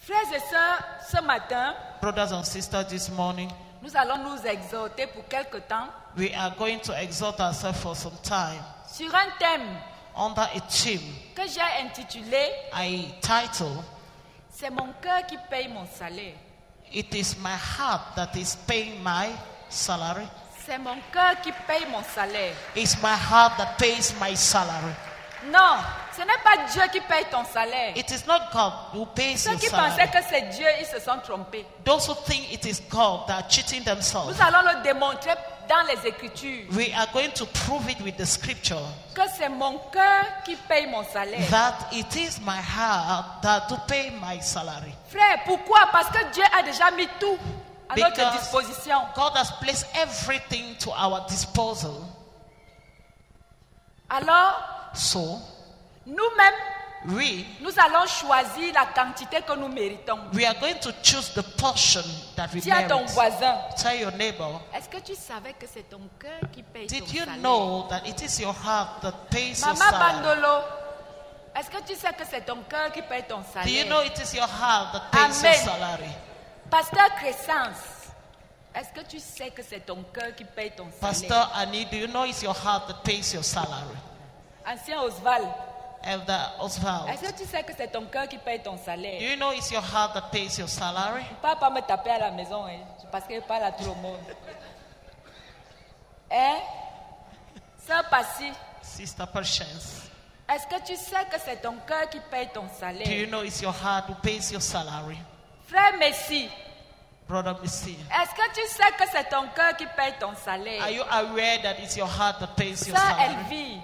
Frères et sœurs, ce matin, Brothers and sisters, this morning, nous allons nous exhorter pour quelque temps we are going to exhort ourselves for some time sur un thème under a theme que j'ai intitulé I title, « C'est mon cœur qui paye mon salaire ». It is my heart that is paying my salary. C'est mon cœur qui paye mon salaire. It's my heart that pays my salary. Non, ce n'est pas Dieu qui paye ton salaire. It is not God who pays Ceux your qui pensaient salary. que c'est Dieu, ils se sont trompés. Those who think it is God that are cheating themselves. Nous allons le démontrer dans les Écritures We are going to prove it with the scripture que c'est mon cœur qui paye mon salaire. that it is my heart that to pay my salary. Frère, pourquoi? Parce que Dieu a déjà mis tout à notre Because disposition. God has placed everything to our disposal. Alors, So nous-mêmes, nous allons choisir la quantité que nous méritons. we are going to choose the portion that we Dis à ton merit. voisin, Tell your neighbor, est-ce que tu savais que c'est ton cœur qui paye ton did you salaire? know that it is your heart that pays your Maman salary? Bandolo, est-ce que tu sais que c'est ton cœur qui paye ton Do you salaire? know it is your heart that pays your Amen. salary? Pasteur Crescence, est-ce que tu sais que c'est ton cœur qui paye ton salaire? Pastor Annie, do you know it's your heart that pays your salary? Ancien Oswald, Elder Oswald, est-ce que tu sais que c'est ton cœur qui paye ton do salaire? you know it's your heart that pays your salary? Ne pas me taper à la maison, hein, parce que je parle à tout le monde. Hein? Sœur Passy, Sister Patience, est-ce que tu sais que c'est ton cœur qui paye ton do you salaire? know it's your heart who pays your salary? Frère Messi, Brother Missy, est-ce que tu sais que c'est ton cœur qui paye ton are salaire? you aware that it's your heart that pays your Sœur salary? Elvire,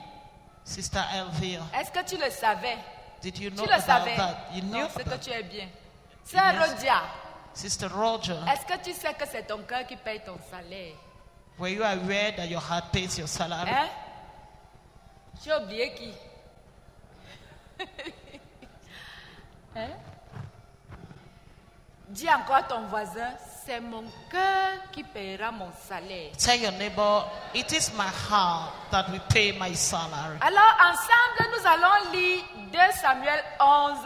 Sister Elvira, est-ce que tu le savais? did you know Tu le about savais? that? You knew Non, c'est que about tu es bien. Sœur Yes. Rodia, Sister Roger, est-ce que tu sais que c'est ton cœur qui paye ton salaire? were you aware that your heart pays your salary? Hein? J'ai oublié qui? Hein? Dis encore à ton voisin, c'est mon cœur qui paiera mon salaire. Tell your neighbor, it is my heart that will pay my salary. Alors ensemble, nous allons lire 2 Samuel 11,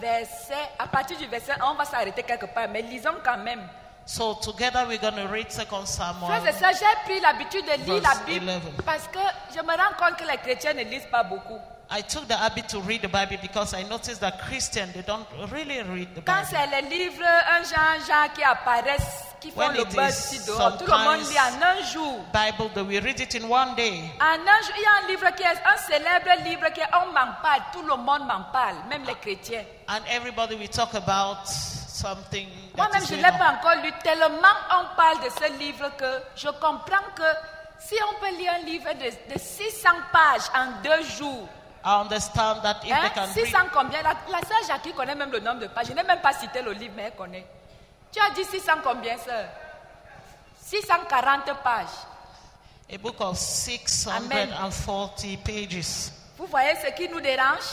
verset. À partir du verset 1, on va s'arrêter quelque part, mais lisons quand même. So together we're going to read 2 Frères et Samuel. sœurs, j'ai pris l'habitude de lire la Verse Bible 11. parce que je me rends compte que les chrétiens ne lisent pas beaucoup. I took the habit to read the Bible because I noticed that Christians, they don't really read the Quand Bible. c'est les livres, un genre qui apparaissent, qui font When le it buzz is ici dehors, tout le monde sometimes lit en un jour. Bible that we read it in one day. En un jour, il y a un livre qui est un célèbre livre qui est, on m'en parle, tout le monde m'en parle, même les chrétiens. And everybody will talk about something that Moi-même, is je ne going l'ai pas on. encore lu, tellement on parle de ce livre que je comprends que si on peut lire un livre de 600 pages en 2 jours, I understand that if they hein, can 600 read, combien? La sœur Jackie connaît même le nombre de pages. Je n'ai même pas cité le livre, mais elle connaît. Tu as dit 600 combien, sœur? 640 pages. a book of 640 pages. Vous voyez ce qui nous dérange?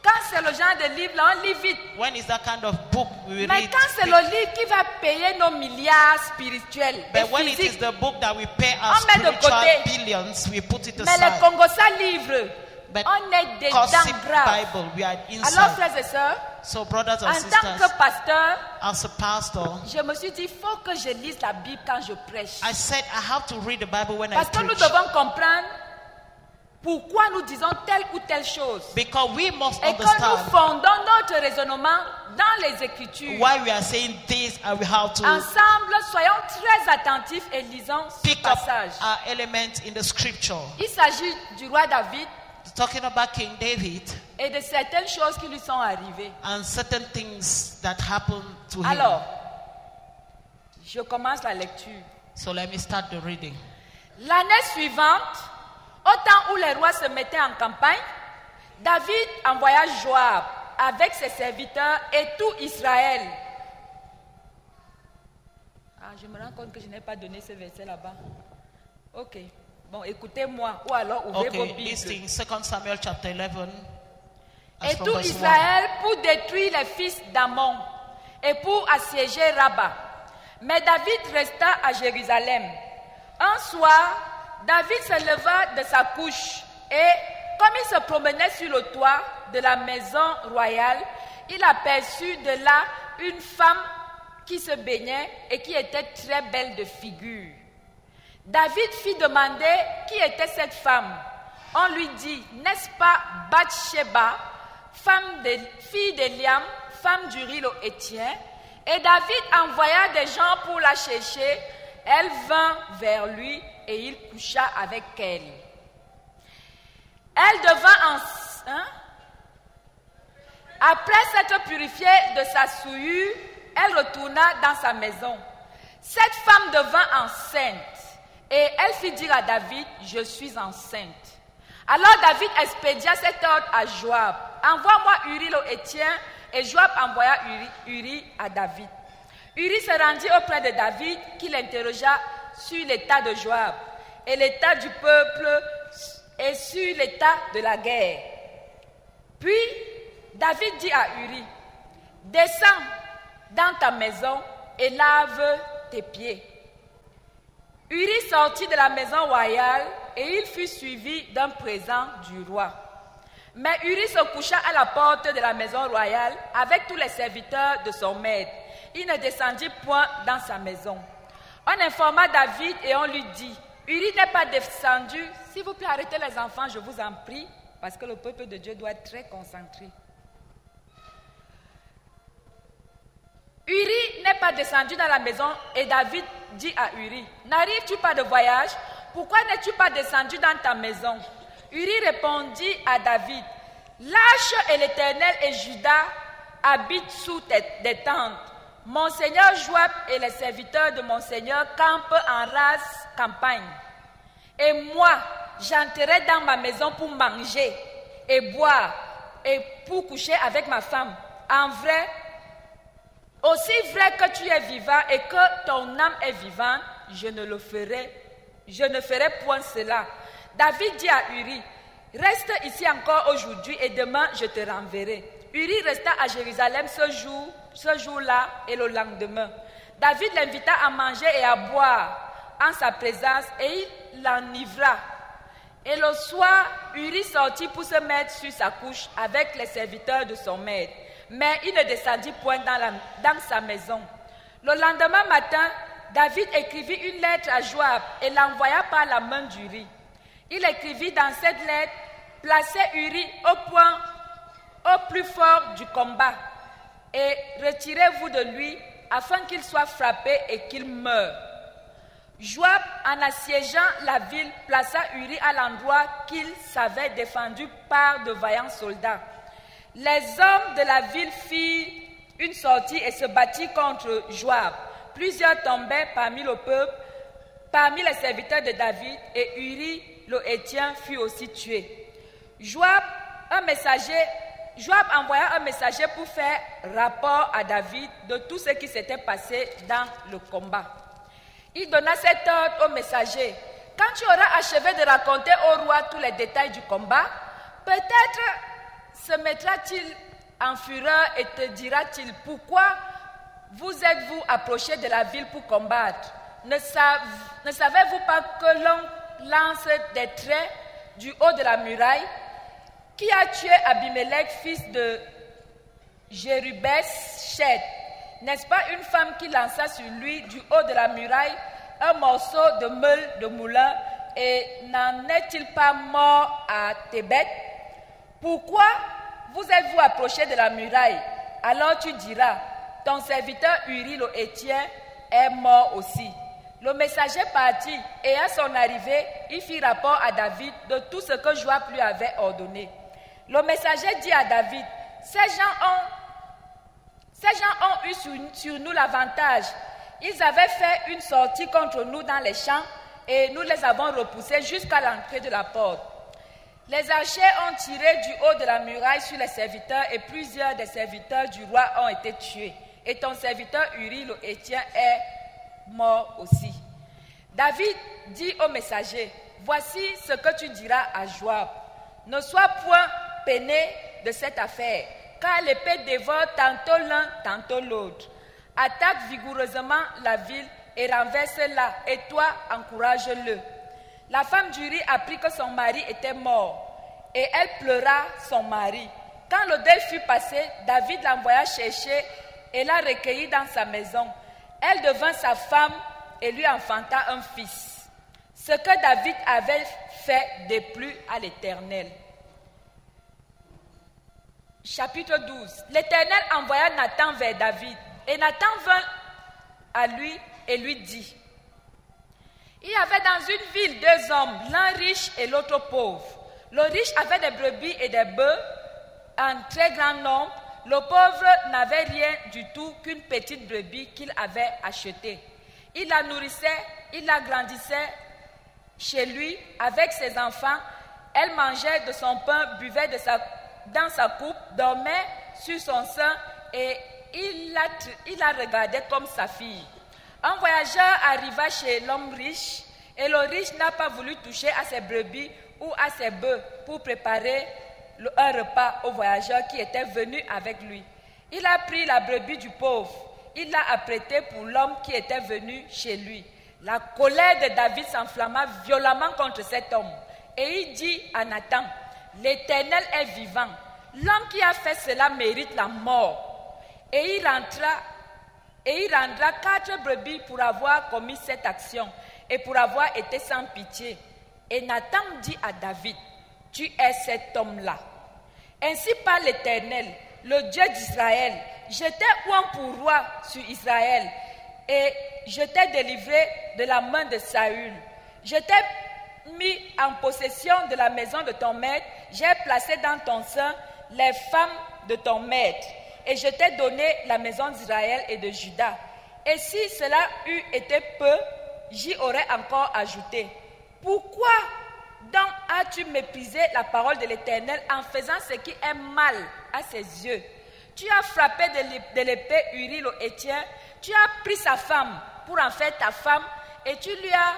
Quand c'est le genre de livre, là, on lit vite. When is that kind of book we Mais read? quand c'est le livre qui va payer nos milliards spirituels et But when it is physiques, the book that we pay our on met de spiritual côté. billions, we put it mais les aside. Congossa livres, But on est des gossip dents graves. Bible, we are Alors, inside. frères et sœurs, So, brothers and en tant sisters, que pasteur, as a pastor, je me suis dit, il faut que je lise la Bible quand je prêche. I said I have to read the Bible when Parce I que nous preach. devons comprendre pourquoi nous disons telle ou telle chose. Because we must Et que nous understand fondons notre raisonnement dans les Écritures. why we are saying this and we have to Ensemble, soyons très attentifs et lisons ce pick up passage. our elements in the scripture. Il s'agit du roi David Talking about King David et de certaines choses qui lui sont arrivées. and certain things that happened to him. Alors, je commence la lecture. So let me start the reading. L'année suivante, au temps où les rois se mettaient en campagne, David envoya Joab avec ses serviteurs et tout Israël. Ah, je me rends compte que je n'ai pas donné ce verset là-bas. Ok. Bon, écoutez-moi, ou alors ouvrez vos Okay, Bibles. listing 2 Samuel chapter 11. as Et from tout verse 1. Israël pour détruire les fils d'Amon et pour assiéger Rabat. Mais David resta à Jérusalem. Un soir, David se leva de sa couche et, comme il se promenait sur le toit de la maison royale, il aperçut de là une femme qui se baignait et qui était très belle de figure. David fit demander qui était cette femme. On lui dit, n'est-ce pas Bathsheba, fille d'Eliam, femme d'Uri le Héthien? Et David envoya des gens pour la chercher. Elle vint vers lui et il coucha avec elle. Elle devint enceinte. Après s'être purifiée de sa souillure, elle retourna dans sa maison. Cette femme devint enceinte et elle fit dire à David, je suis enceinte. Alors David expédia cet ordre à Joab. Envoie-moi Uri le Héthien. Et Joab envoya Uri à David. Uri se rendit auprès de David qui l'interrogea sur l'état de Joab et l'état du peuple et sur l'état de la guerre. Puis David dit à Uri, descends dans ta maison et lave tes pieds. Uri sortit de la maison royale et il fut suivi d'un présent du roi. Mais Uri se coucha à la porte de la maison royale avec tous les serviteurs de son maître. Il ne descendit point dans sa maison. On informa David et on lui dit, Uri n'est pas descendu. S'il vous plaît, arrêtez les enfants, je vous en prie, parce que le peuple de Dieu doit être très concentré. Uri n'est pas descendu dans la maison et David dit à Uri, n'arrives-tu pas de voyage? Pourquoi n'es-tu pas descendu dans ta maison? Uri répondit à David, l'arche et l'Éternel et Juda habitent sous des tentes. Mon seigneur Joab et les serviteurs de mon seigneur campent en rase campagne. Et moi, j'entrerai dans ma maison pour manger et boire et pour coucher avec ma femme. En vrai, aussi vrai que tu es vivant et que ton âme est vivante, je ne ferai point cela. David dit à Uri, reste ici encore aujourd'hui et demain je te renverrai. Uri resta à Jérusalem ce jour-là et le lendemain. David l'invita à manger et à boire en sa présence et il l'enivra. Et le soir, Uri sortit pour se mettre sur sa couche avec les serviteurs de son maître. Mais il ne descendit point dans sa maison. Le lendemain matin, David écrivit une lettre à Joab et l'envoya par la main d'Uri. Il écrivit dans cette lettre, placez Uri au plus fort du combat et retirez-vous de lui afin qu'il soit frappé et qu'il meure. Joab, en assiégeant la ville, plaça Uri à l'endroit qu'il savait défendu par de vaillants soldats. Les hommes de la ville firent une sortie et se battirent contre Joab. Plusieurs tombaient parmi le peuple, parmi les serviteurs de David, et Uri le Héthien fut aussi tué. Joab envoya un messager pour faire rapport à David de tout ce qui s'était passé dans le combat. Il donna cet ordre au messager. Quand tu auras achevé de raconter au roi tous les détails du combat, peut-être se mettra-t-il en fureur et te dira-t-il, pourquoi vous êtes-vous approché de la ville pour combattre? Ne savez-vous pas que l'on lance des traits du haut de la muraille? Qui a tué Abimelech, fils de Jérubes-Shet? N'est-ce pas une femme qui lança sur lui du haut de la muraille un morceau de meule de moulin, et n'en est-il pas mort à Tébet? Pourquoi vous êtes-vous approché de la muraille? Alors tu diras, ton serviteur Uri le Héthien est mort aussi. Le messager partit et à son arrivée, il fit rapport à David de tout ce que Joab lui avait ordonné. Le messager dit à David, ces gens ont eu sur nous l'avantage. Ils avaient fait une sortie contre nous dans les champs et nous les avons repoussés jusqu'à l'entrée de la porte. Les archers ont tiré du haut de la muraille sur les serviteurs et plusieurs des serviteurs du roi ont été tués. Et ton serviteur Uri le Héthien est mort aussi. David dit au messager, voici ce que tu diras à Joab. Ne sois point peiné de cette affaire, car l'épée dévore tantôt l'un, tantôt l'autre. Attaque vigoureusement la ville et renverse-la, et toi, encourage-le. La femme d'Uri apprit que son mari était mort. et elle pleura son mari. Quand le deuil fut passé, David l'envoya chercher et la recueillit dans sa maison. Elle devint sa femme et lui enfanta un fils. Ce que David avait fait déplut à l'Éternel. Chapitre 12. L'Éternel envoya Nathan vers David. Et Nathan vint à lui et lui dit: il y avait dans une ville 2 hommes, l'un riche et l'autre pauvre. Le riche avait des brebis et des bœufs en très grand nombre. Le pauvre n'avait rien du tout qu'une petite brebis qu'il avait achetée. Il la nourrissait, il la grandissait chez lui avec ses enfants. Elle mangeait de son pain, buvait dans sa coupe, dormait sur son sein et il la regardait comme sa fille. Un voyageur arriva chez l'homme riche et le riche n'a pas voulu toucher à ses brebis ou à ses bœufs pour préparer un repas au voyageur qui était venu avec lui. Il a pris la brebis du pauvre, il l'a apprêtée pour l'homme qui était venu chez lui. La colère de David s'enflamma violemment contre cet homme et il dit à Nathan: l'Éternel est vivant, l'homme qui a fait cela mérite la mort. Et il rendra 4 brebis pour avoir commis cette action et pour avoir été sans pitié. Et Nathan dit à David: tu es cet homme-là. Ainsi parle l'Éternel, le Dieu d'Israël: je t'ai oint pour roi sur Israël et je t'ai délivré de la main de Saül. Je t'ai mis en possession de la maison de ton maître, j'ai placé dans ton sein les femmes de ton maître. Et je t'ai donné la maison d'Israël et de Juda. Et si cela eût été peu, j'y aurais encore ajouté. Pourquoi donc as-tu méprisé la parole de l'Éternel en faisant ce qui est mal à ses yeux? Tu as frappé de l'épée Uri le Héthien, tu as pris sa femme pour en faire ta femme et tu l'as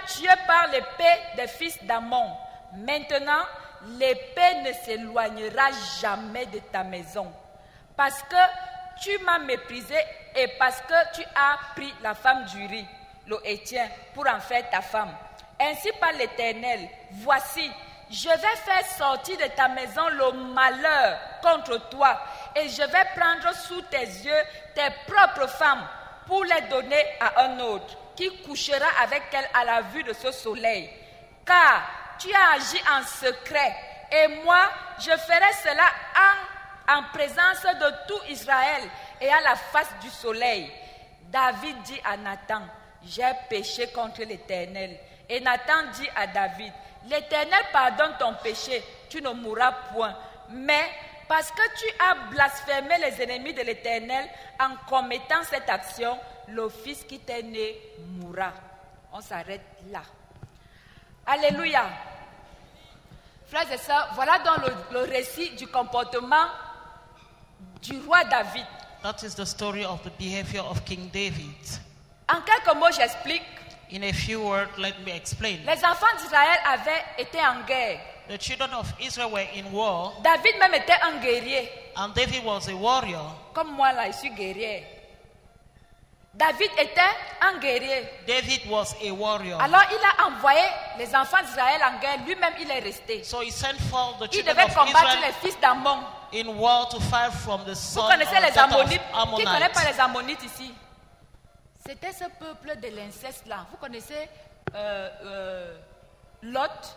tué par l'épée des fils d'Ammon. Maintenant, l'épée ne s'éloignera jamais de ta maison, parce que tu m'as méprisé et parce que tu as pris la femme d'Uri, le Héthien, pour en faire ta femme. Ainsi parle l'Éternel: voici, je vais faire sortir de ta maison le malheur contre toi, et je vais prendre sous tes yeux tes propres femmes pour les donner à un autre, qui couchera avec elle à la vue de ce soleil. Car tu as agi en secret, et moi, je ferai cela en présence de tout Israël et à la face du soleil. David dit à Nathan: j'ai péché contre l'Éternel. Et Nathan dit à David: l'Éternel pardonne ton péché, tu ne mourras point. Mais parce que tu as blasphémé les ennemis de l'Éternel en commettant cette action, le fils qui t'est né mourra. On s'arrête là. Alléluia. Frères et sœurs, voilà donc le récit du comportement du roi David. That is the story of the behavior of King David. En quelques mots, j'explique. In a few words, let me explain. Les enfants d'Israël avaient été en guerre. The children of Israel were in war. David même était un guerrier. And David was a warrior. Comme moi là, je suis guerrier. David était un guerrier. David was a warrior. Alors il a envoyé les enfants d'Israël en guerre. Lui-même, il est resté. So he sent forth the Il children devait of combattre Israel les fils d'Ammon. in war to fight from the Vous son connaissez les Ammonites? of Qui ne connaît pas Ammonites. les Ammonites ici? C'était ce peuple de l'inceste là. Vous connaissez Lot?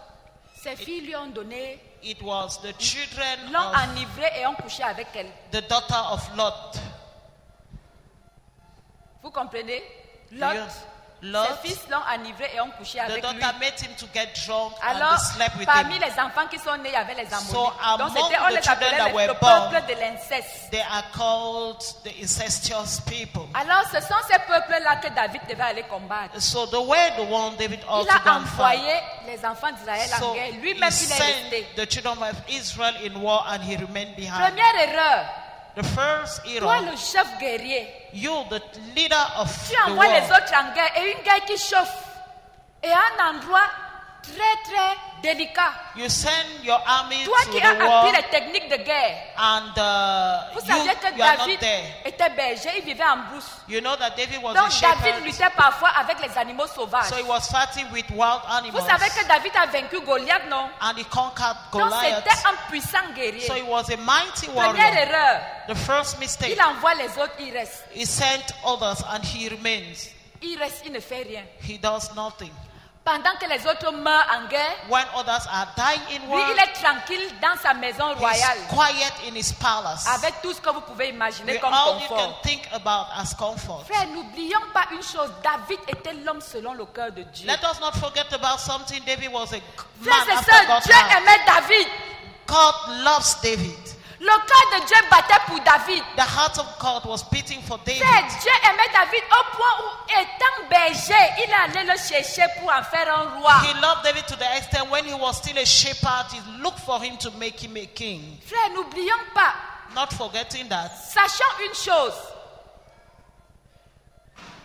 Ses filles lui ont donné, It was the children l'ont of enivrée et ont couché avec elle. the daughter of Lot. Vous comprenez? Lot, Yes. Lot, ses fils l'ont enivré et ont couché the avec lui. daughter made him to get drunk Alors, and they slept with parmi him. les enfants qui sont nés, il y avait les Ammonites. So, Donc, among on the les children that appelait were le born, peuple de l'inceste. They are called the incestuous people. Alors, ce sont ces peuples-là que David devait aller combattre. So they were the one David ought Il to go a and fight. envoyé les enfants d'Israël en So guerre. he Lui-même, il est sent resté. the children of Israel in war and he remained behind. Première erreur. The first Toi, era, le chef guerrier, you, the leader of tu the envoies les war, autres en guerre et une guerre qui chauffe. Et un endroit très, très délicat. You send your army Toi to qui as the war, appris les techniques de guerre, and vous saviez que you are not David there. était berger, il vivait en brousse. You know that David was a Donc David shepherd, luttait parfois avec les animaux sauvages. so he was fighting with wild animals, Vous savez que David a vaincu Goliath, non? and he conquered Donc Goliath. c'était un puissant guerrier. So he was a mighty Première warrior. erreur, The first mistake, il envoie les autres, il reste. he sent others and he remains. Il reste, il ne fait rien. He does nothing. Pendant que les autres meurent en guerre, When others are dying in lui, war, il est tranquille dans sa maison he's royale. quiet in his palace. Avec tout ce que vous pouvez imaginer With comme all you can confort. think about as comfort. Frère, n'oublions pas une chose. David était l'homme selon le cœur de Dieu. Let us not forget about something. David was a man Frères et after sœurs, God's Dieu heart. aimait David. God loves David. Le cœur de Dieu battait pour David. The heart of God was beating for David. Frère, Dieu aimait David au point où, étant berger, il allait le chercher pour en faire un roi. He loved David to the extent when he was still a shepherd, he looked for him to make him a king. Frère, n'oublions pas. Not forgetting that. Sachons une chose.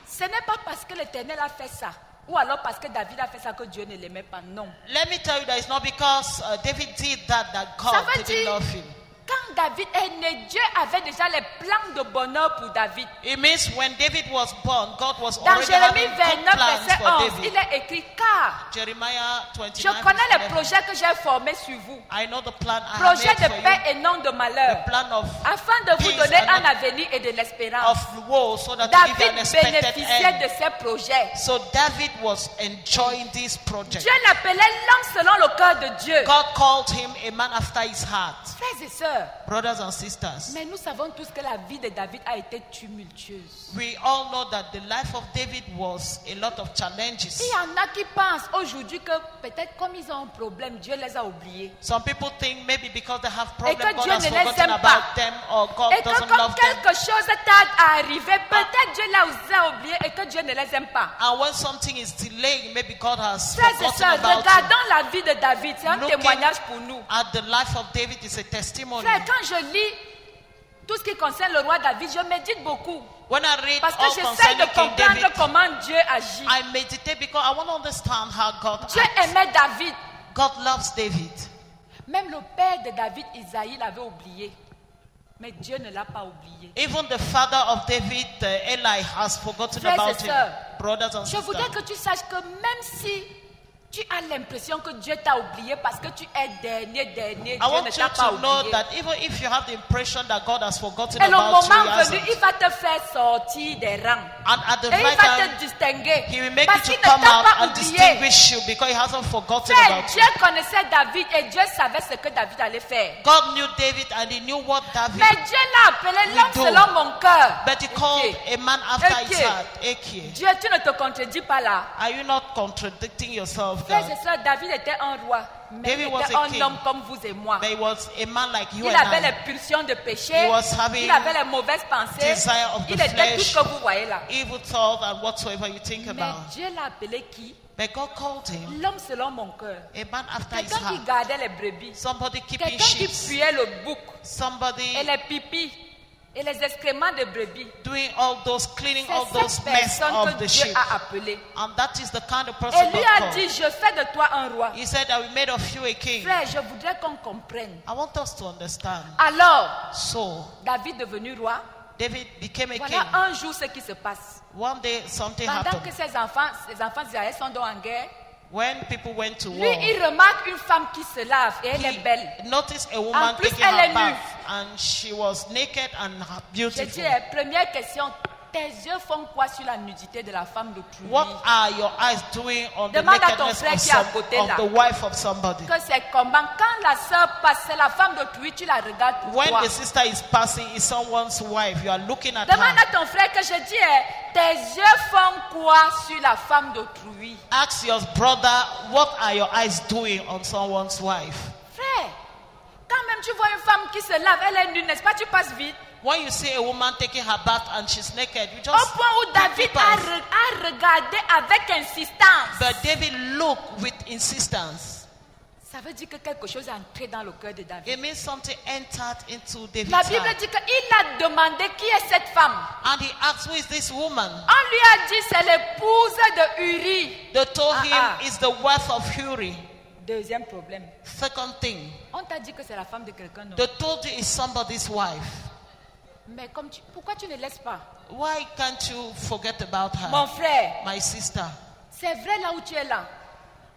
Ce n'est pas parce que l'Éternel a fait ça, ou alors parce que David a fait ça, que Dieu ne l'aimait pas. Non. Let me tell you that it's not because David did that Ça God veut didn't dire, love him. quand David est né, Dieu avait déjà les plans de bonheur pour David. It means when David was born, God was Dans already having Jérémie good 29, plans verset for 11, David. il est écrit car Jeremiah je 29. connais les verse 11. projets que j'ai formés sur vous. I know the plan I have Projets made de for paix you. et non de The malheur. plan of Afin de vous peace donner and un not avenir et de l'espérance. of woe, so that you give you an David expected bénéficiait end. de ces projets. So David was enjoying this project. Dieu l'appelait l'homme selon le cœur de Dieu. God called him a man after his heart. Frères et sœurs, Brothers and sisters, mais nous savons tous que la vie de David a été tumultueuse. we all know that the life of David was a lot of challenges. Il y en a qui pensent aujourd'hui que peut-être comme ils ont un problème, Dieu les a oubliés. Some people think maybe because they have Et que problems, God Dieu has ne les forgotten aime about pas. them, or God Et que doesn't comme love them. quelque chose t'est arrivé, peut-être Dieu les a oubliés et que Dieu ne les aime pas. And when something is delayed, maybe God has Frères et forgotten sœurs, about you. regardons la vie de David. C'est un Looking témoignage pour nous. at the life of David is a testimony. Frère, quand je lis tout ce qui concerne le roi David, je médite beaucoup. When I read Parce que all j'essaie de concerning King comprendre David, comment Dieu agit. I meditate because I want to understand how God Dieu acts. aimait David. God loves David. Même le père de David, Isaïe, l'avait oublié. Mais Dieu ne l'a pas oublié. Even the father of David, Eli, has forgotten Frères et about him. sœurs, Brothers and Je voudrais sisters, que tu saches que même si tu as l'impression que Dieu t'a oublié parce que tu es dernier, I Dieu want ne you t'a pas to know oublié. that even if you have the impression that God has forgotten Et le about you, moment he venu, hasn't. il va te faire sortir des rangs. And at the Et il right va time, te distinguer. he will make Parce you qu'il to ne come t'a out pas and oublié. distinguish you because he hasn't forgotten Frère, about Dieu you. connaissait David et Dieu savait ce que David allait faire. God knew David and he knew what David, Mais Dieu l'a appelé l'homme do. selon mon cœur. but he called a man after his Okay. heart, Achie. Dieu, tu ne te contredis pas là. Are you not contradicting yourself, Frères God? et sœurs, David était un roi. Mais David il was était a un king. homme comme vous et moi. But he was a man like you Il and avait I. les pulsions de péché. He was having Il avait les mauvaises pensées. desire of the Il était tout flesh, ce que vous voyez là. evil thought and whatsoever you think Mais about. Dieu l'a appelé qui? But God called him L'homme selon mon cœur. a man after his Quelqu'un qui heart. gardait les brebis. Somebody keeping Quelqu'un qui sheep. fuyait le bouc Somebody et les pipis et les excréments de brebis. doing all those, cleaning all C'est those cette mess personne of que the Dieu sheep. a appelée. And that is the kind of person Et lui God a called. dit, je fais de toi un roi. He said that we made of you a king. Frère, je voudrais qu'on comprenne. I want us to understand. Alors, So, David devenu roi. David became a Voilà king. un jour ce qui se passe. One day something Pendant happened. que ses enfants d'Israël sont donc en guerre, When people went to lui, war, il remarque une femme qui se lave et elle est belle. he noticed a En woman plus, taking elle est her nue. bath and she was naked and J'ai beautiful. dit, première question, tes yeux font quoi sur la nudité de la femme d'autrui? What are your eyes doing on the Demande à ton nakedness frère of, qui est à côté là. of the wife of somebody? Que c'est comment? Quand la sœur passe, c'est la femme d'autrui, tu la regardes pour When toi. the sister is passing, is someone's wife, you are looking at Demande her. à ton frère que je dis, tes yeux font quoi sur la femme d'autrui? Ask your brother, what are your eyes doing on someone's wife? Frère, quand même tu vois une femme qui se lave, elle est nue, n'est-ce pas? Tu passes vite. When you see a woman taking her bath and she's naked, you Au just point où David pass. a regardé avec insistance. But David looked with insistence. Ça veut dire que quelque chose est entré dans le cœur de David. It means something entered into David's La Bible heart. dit qu'il a demandé qui est cette femme. And he asked, who is this woman? On lui a dit c'est l'épouse de Uri. They told him Ah. it's the wife of Uri. Deuxième problème. Second thing, On t'a dit que c'est la femme de quelqu'un d'autre. they told you it's somebody's wife. Mais pourquoi tu ne laisses pas? Why can't you forget about her? Mon frère, My sister, c'est vrai là où tu es là.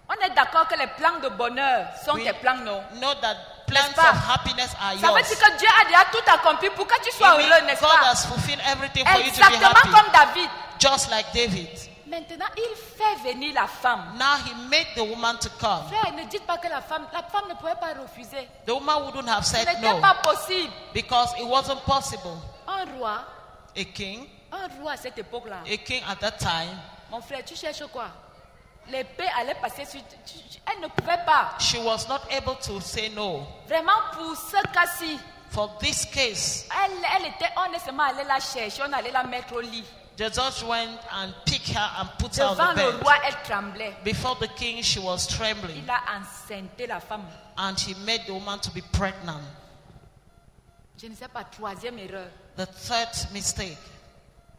On est d'accord que les plans de bonheur sont we tes plans, non? know that plans pas? of happiness are Ça veut yours. dire que Dieu a déjà tout accompli pour que tu sois It means heureux, n'est-ce God pas? has fulfilled everything for you to be Exactement happy, comme David. just like David. Maintenant, il fait venir la femme. Now he made the woman to come. Frère, ne dites pas que la femme ne pouvait pas refuser. The woman wouldn't have Ce said n'était no pas possible. because it wasn't possible. Un roi A à cette époque-là. king at that time, Mon frère, tu cherches quoi? L'épée allait passer sur... Elle ne pouvait pas. she was not able to say no. Vraiment, pour ce cas-ci, For this case, on est seulement allé la chercher, on allait la mettre au lit. the judge went and picked her and put her on Devant the le bed. roi, elle tremblait. Before the king, she was trembling, Il a enceinté la femme. and he made the woman to be pregnant. Je ne sais pas, troisième erreur. The third mistake,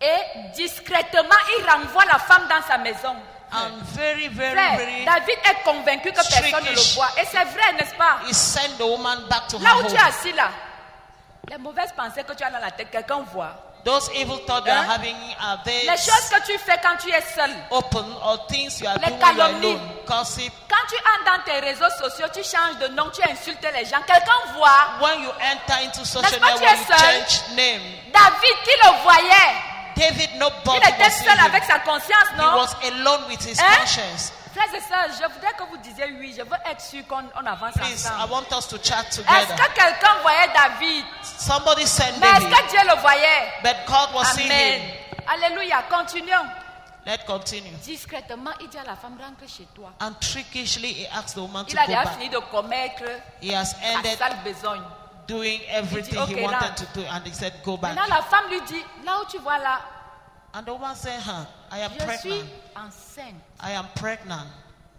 Et discrètement, il renvoie la femme dans sa maison. and very, very, Frère, very, David est convaincu que personne ne le voit. Et c'est vrai, n'est-ce pas? he sent the woman back to her Là où tu es home. assis là, les mauvaises pensées que tu as dans la tête, quelqu'un voit. Those evil thoughts you are Hein? having, are they Les choses que tu fais quand tu es seul. open, or things you are Les doing when you are calomnies. alone? Gossip. Quand tu entres dans tes réseaux sociaux, tu changes de nom, tu insultes les gens. Quelqu'un voit. When you enter into social N'est-ce pas, media, tu when es you seul? change name, David, qui le voyait, David, il nobody était was seeing seul him. avec sa conscience, He non? was alone with his Hein? conscience. Frères et sœurs, je voudrais que vous disiez oui. Je veux être sûr qu'on avance Please, I ensemble. want us to chat Est-ce together. que quelqu'un voyait David? Somebody sent Mais est-ce David, que Dieu le voyait? but God was seeing Amen. him. Alléluia. Continuons. Let's continue. Discrètement, il dit à la femme, rentre chez toi. And trickishly, he asked the woman to Il a go déjà back. fini de commettre He has sa ended sale besogne. doing everything Ok, he wanted rentre. to do, and he said, "Go back." Maintenant, la femme lui dit, là où tu vois là, And the woman said, I am je suis pregnant. enceinte. I am pregnant.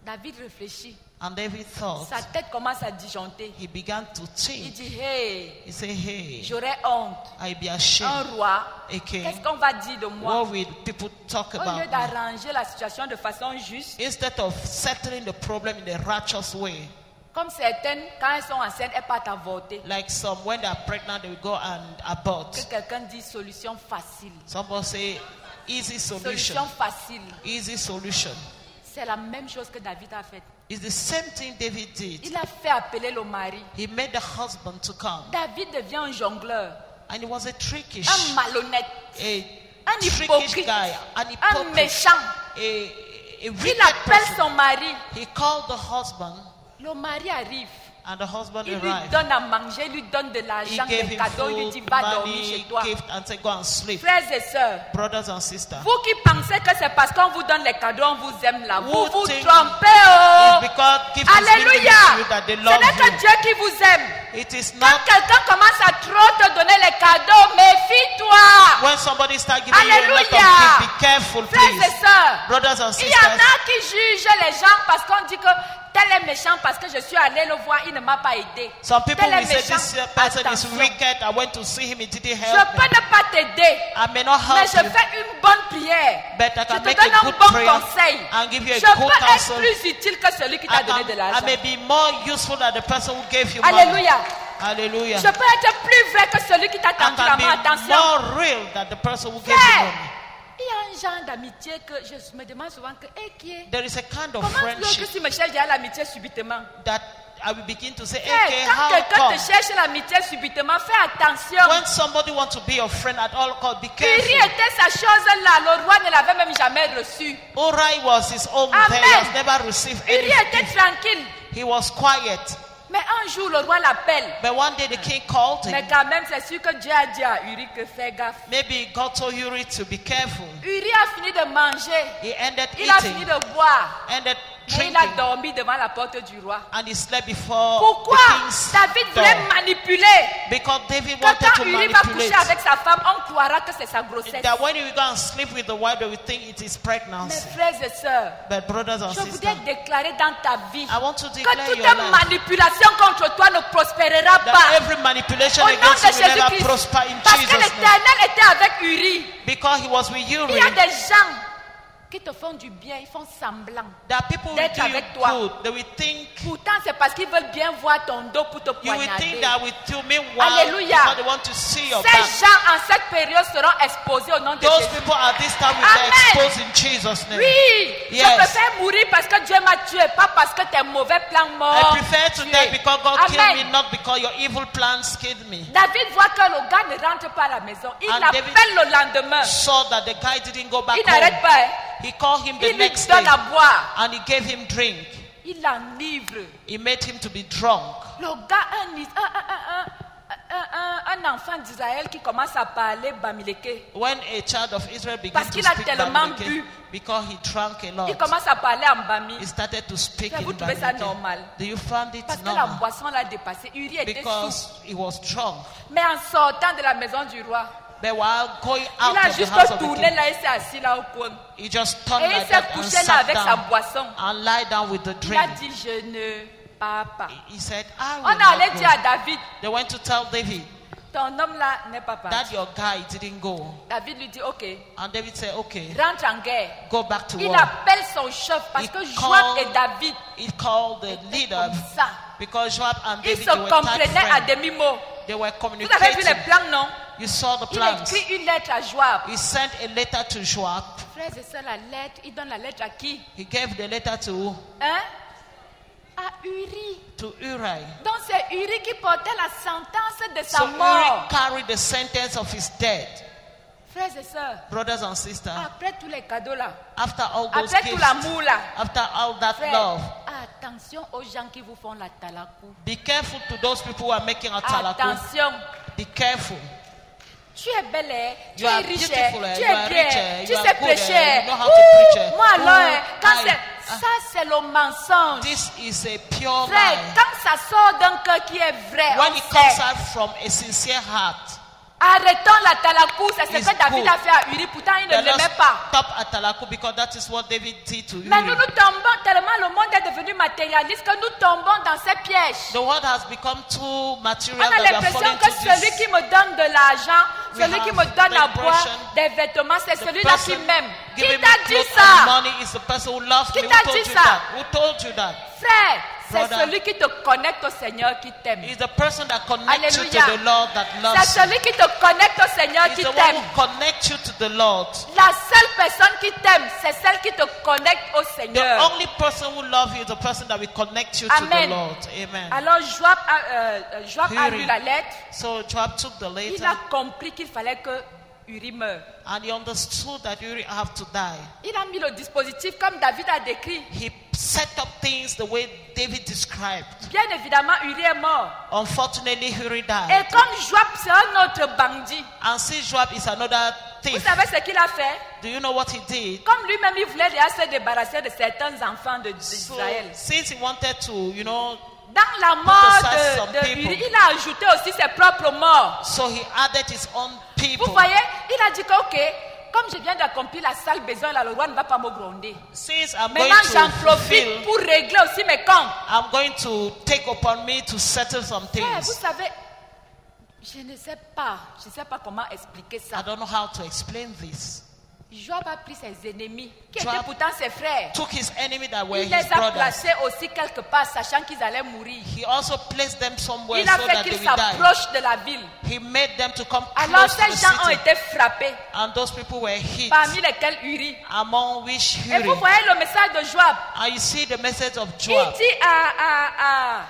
David réfléchit. And David thought, Sa tête commence à disjoncter. he began to Il think. dit, hey, He said, hey, j'aurais honte. I be Un ashamed. roi, A king. qu'est-ce qu'on va dire de moi? What will people talk Au lieu about me? d'arranger la situation de façon juste, Instead of settling the problem in a righteous way, comme certaines, quand elles sont enceintes, elles partent avorter. like some, when they are pregnant, they will go and abort. Que quelqu'un dit solution facile. Somebody say, easy solution. Solution facile. Easy solution. C'est la même chose que David a fait. It's the same thing David did. Il a fait appeler le mari. He made the husband to come. David devient un jongleur, And he was a trickish, un malhonnête, a un trickish hypocrite, guy, an un hypocrite, méchant. a Il wicked appelle person. son mari. He called the husband, Le mari arrive. and the husband Il lui arrived. donne à manger, il lui donne de He l'argent, gave des him cadeaux, il lui food, dit va dormir chez money, toi. gift, and said, go and sleep. Frères et sœurs, Brothers and sisters, vous qui pensez que c'est parce qu'on vous donne les cadeaux, on vous aime là, vous Who vous think trompez. it's Oh. because gift is given Alléluia. to you that they Ce love n'est que you. Dieu qui vous aime. It is Quand not quelqu'un commence à trop te donner les cadeaux, méfie-toi. when somebody starts giving you a lot of Alléluia. gift. Be careful, Frères et please. sœurs, Brothers and il y en sisters, a qui jugent les gens parce qu'on dit que tel est méchant parce que je suis allé le voir, il ne m'a pas aidé. some people Tel est will say méchant. this person is Attention. wicked. I went to see him, he didn't Je help me. peux ne pas t'aider, I may not mais help je you, fais une bonne prière. but I Je can te make donne a un good bon prayer conseil. and give you a Je good peux être counsel. plus utile que celui qui t'a donné de I l'argent. may be more useful than the person who gave you money. Alléluia. Hallelujah. Je peux être plus vrai que celui qui t'a I tendu la can main. be Attention. more real than the person who gave you Frère, money. il y a un genre d'amitié que je me demande souvent que, qui est? There is a kind of Comment est-ce que friendship tu me cherches déjà l'amitié subitement? that I will begin to say, Frère, okay, quand how quelqu'un come? te cherche l'amitié subitement, fais attention. When somebody wants to be your friend at all costs, be Uri careful. était sa chose là, le roi ne l'avait même jamais reçu. Uri was his own Amen. thing. He has never received Uri était anything. tranquille. He was quiet. Mais un jour, le roi l'appelle. But one day the king called Mais him. quand même, c'est sûr que Dieu a dit à Uri que fais gaffe. Maybe God told Uri to be careful. Uri a fini de manger. He ended Il a fini eating, de boire. ended Mais il a drinking, dormi devant la porte du roi. and he slept before Pourquoi the king's David door. voulait manipuler? Because David Que wanted quand to Uri va manipulate. coucher avec sa femme, on croira que c'est sa grossesse. That when you go and sleep with the wife, they will think it is Mes pregnancy. frères et sœurs, But brothers and je sisters, voudrais déclarer dans ta vie I want to que declare toute your life manipulation contre toi ne prospérera that pas. every manipulation Au nom against de you will never Jésus-Christ. prosper in Parce que Jesus' name. l'Éternel était avec Uri. Because he was with Il y a Uri. des gens, qui te font du bien, ils font semblant. There are people who D'être do you avec toi. good. They will think, Pourtant, c'est parce qu'ils veulent bien voir ton dos pour te you will think poignarder. that with you, meanwhile, Alléluia. because they want to see your Ces back. gens en cette période seront exposés au nom de Those Jésus. people at this time will be Amen. exposed in Jesus' name. Oui, je Yes. préfère mourir parce que Dieu m'a tué, pas parce que tes mauvais plans I m'ont prefer to tué. die because God killed Amen. me, not because your evil plans killed me. David voit que le gars ne rentre pas à la maison. Il And l'appelle David le lendemain. Saw that the guy didn't go back Il n'arrête home. pas. Hein. He called him the Il lui next day donne à boire. and he gave him drink. Il l'enivre. He made him to be drunk. Le gars, un enfant d'Israël qui commence à parler Bamileke. When a child of Israel began Parce to qu'il a speak tellement Bamileke, bu. because he drank a lot, Il commence à parler en Bami. he started to speak Vous in trouvez ça Bamileke. normal? Do you find it Parce que la normal? boisson l'a dépassé. Uri était sous. Because he was drunk. Mais en sortant de la maison du roi, But while going il out a of the juste house of the tourné king, là, il s'est assis là au coin. he just turned Et il like s'est that and couché là sat avec sa down boisson. and lie down with the Il a drink. dit, je ne pars pas. He said, I On will allait not dire à go. David, They went to tell David ton homme là n'est pas that parti. your guy didn't go. David lui dit, ok, And David said, okay, rentre en guerre. go back to Il war. appelle son chef parce He que Joab called- et David He called the étaient leader comme ça. because Joab and Ils David se they were tight comprenaient à friends. demi-mot. They were Vous avez vu les communicating. plans, non? You saw the Il plans. écrit une lettre à Joab. He sent a letter to Joab. Frères et sœurs, la lettre, il donne la lettre à qui? He gave the letter to Hein? À Uri. Uri. Donc c'est Uri qui portait la sentence de sa So Uri mort. carried the sentence of his death. Frères et sœurs, Brothers and sisters, après tous les cadeaux là, after all those après tout gifts, l'amour là, after all that frère, love, attention aux gens qui vous font la talakou. be careful to those people who are making a talaku. Attention. Be careful. Tu es belle, hein, tu You es are riche, beautiful, hein, tu you es are bien, rich, tu you are sais good, prêcher. you know how to preach. Moi alors, hein, quand I- ça c'est le mensonge. This is a pure Frère, lie. quand ça sort d'un cœur qui est vrai, When on it comes sait. out from a sincere heart, Arrêtons la talakou, c'est ce It's que David good. a fait à Uri, pourtant il ne let us l'aimait pas. stop at talaku because that is what David did to Mais nous Uri. nous tombons tellement, le monde est devenu matérialiste que nous tombons dans ces pièges. The world has become too On material a that we are l'impression falling que to celui this. qui me donne de l'argent, We celui qui have me donne the à boire, impression des vêtements, c'est The celui-là qui person m'aime. Qui giving me t'a dit clothes and ça? money is the person who loves Qui me. t'a Who told dit you ça? that? Who told you that? Frère, c'est Brother. celui qui te connecte au Seigneur qui t'aime. It's the person that connects you Alléluia. to the Lord that C'est loves you. celui qui te connecte au Seigneur It's qui the one t'aime. who connects you to the Lord. La seule personne qui t'aime, c'est celle qui te connecte au The Seigneur. only person who loves you is the person that will connect you to the Amen. Lord. Amen. Alors Joab a lu la lettre. So Joab took the Il letter a compris qu'il fallait que Uri meure. and he understood that Uri have to die. Il a mis le dispositif comme David a décrit. He set up things the way David described. Bien évidemment, Uri est mort. Unfortunately, Uri Et died. comme Joab, c'est un autre bandit. And since Joab is another Vous thief, savez ce qu'il a fait? do you know what he did? Comme lui-même, il voulait déjà se débarrasser de certains enfants So, d'Israël. since he wanted to, Dans la mort aside some de people. Uri, il a ajouté aussi ses propres morts. so he added his own people. Vous voyez, il a dit que, ok, comme je viens d'accomplir la sale besoin, là, le roi ne va pas me gronder. Since I'm going Maintenant, j'en to profite fulfill, pour régler aussi mes comptes. I'm going to take upon me to settle some Frère, vous things. savez, je ne sais pas comment expliquer I ça. don't know how to explain this. Joab a pris ses ennemis, qui Joab étaient pourtant ses frères. Took his enemy that were Il les his a brothers. placés aussi quelque part, sachant qu'ils allaient mourir. He also placed them somewhere Il a so fait that they qu'ils will die. s'approchent de la ville. He made them to come Alors close to ces the gens ont city. été frappés, And those people were hit, parmi lesquels Uri. among which Et vous Uri. voyez le message de Joab. And you see the message of Il Joab. dit à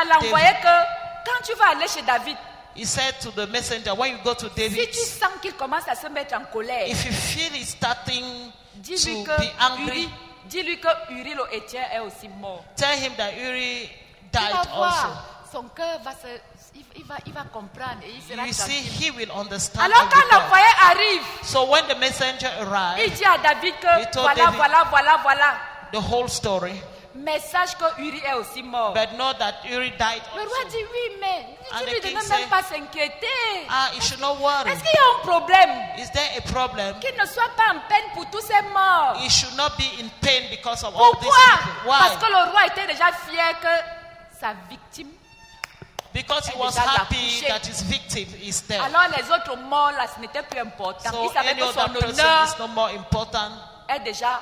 l'envoyé que quand tu vas aller chez David, He said to the messenger, when you go to si David, tu sens qu'il commence à se mettre en colère, if you feel he's starting dis-lui to be angry, que Uri, dis-lui que Uri le Héthien est aussi mort. tell him that Uri Tu vas died also. voir, son cœur va se, il va comprendre et il sera You see, tranquille. he will understand. Alors every quand thought. l'envoyé arrive, So when the messenger il arrived, dit à David He que told voilà, David- voilà. the whole story, Message que Uri est aussi mort. but know that Uri died Le roi also. dit oui, mais And tu the lui king ne said, même pas s'inquiéter. You should not worry. Est-ce qu'il y a un problème? Is there a problem? Qu'il ne soit pas en peine pour tous ces morts. He should not be in pain because of all these Pourquoi? people. Parce Why? que le roi était déjà fier que sa victime. Because he Elle was déjà l'a happy couché. that his victim is dead. Alors les autres morts là, ce n'était plus important. So Il savait any que other son person honneur is no more important. est déjà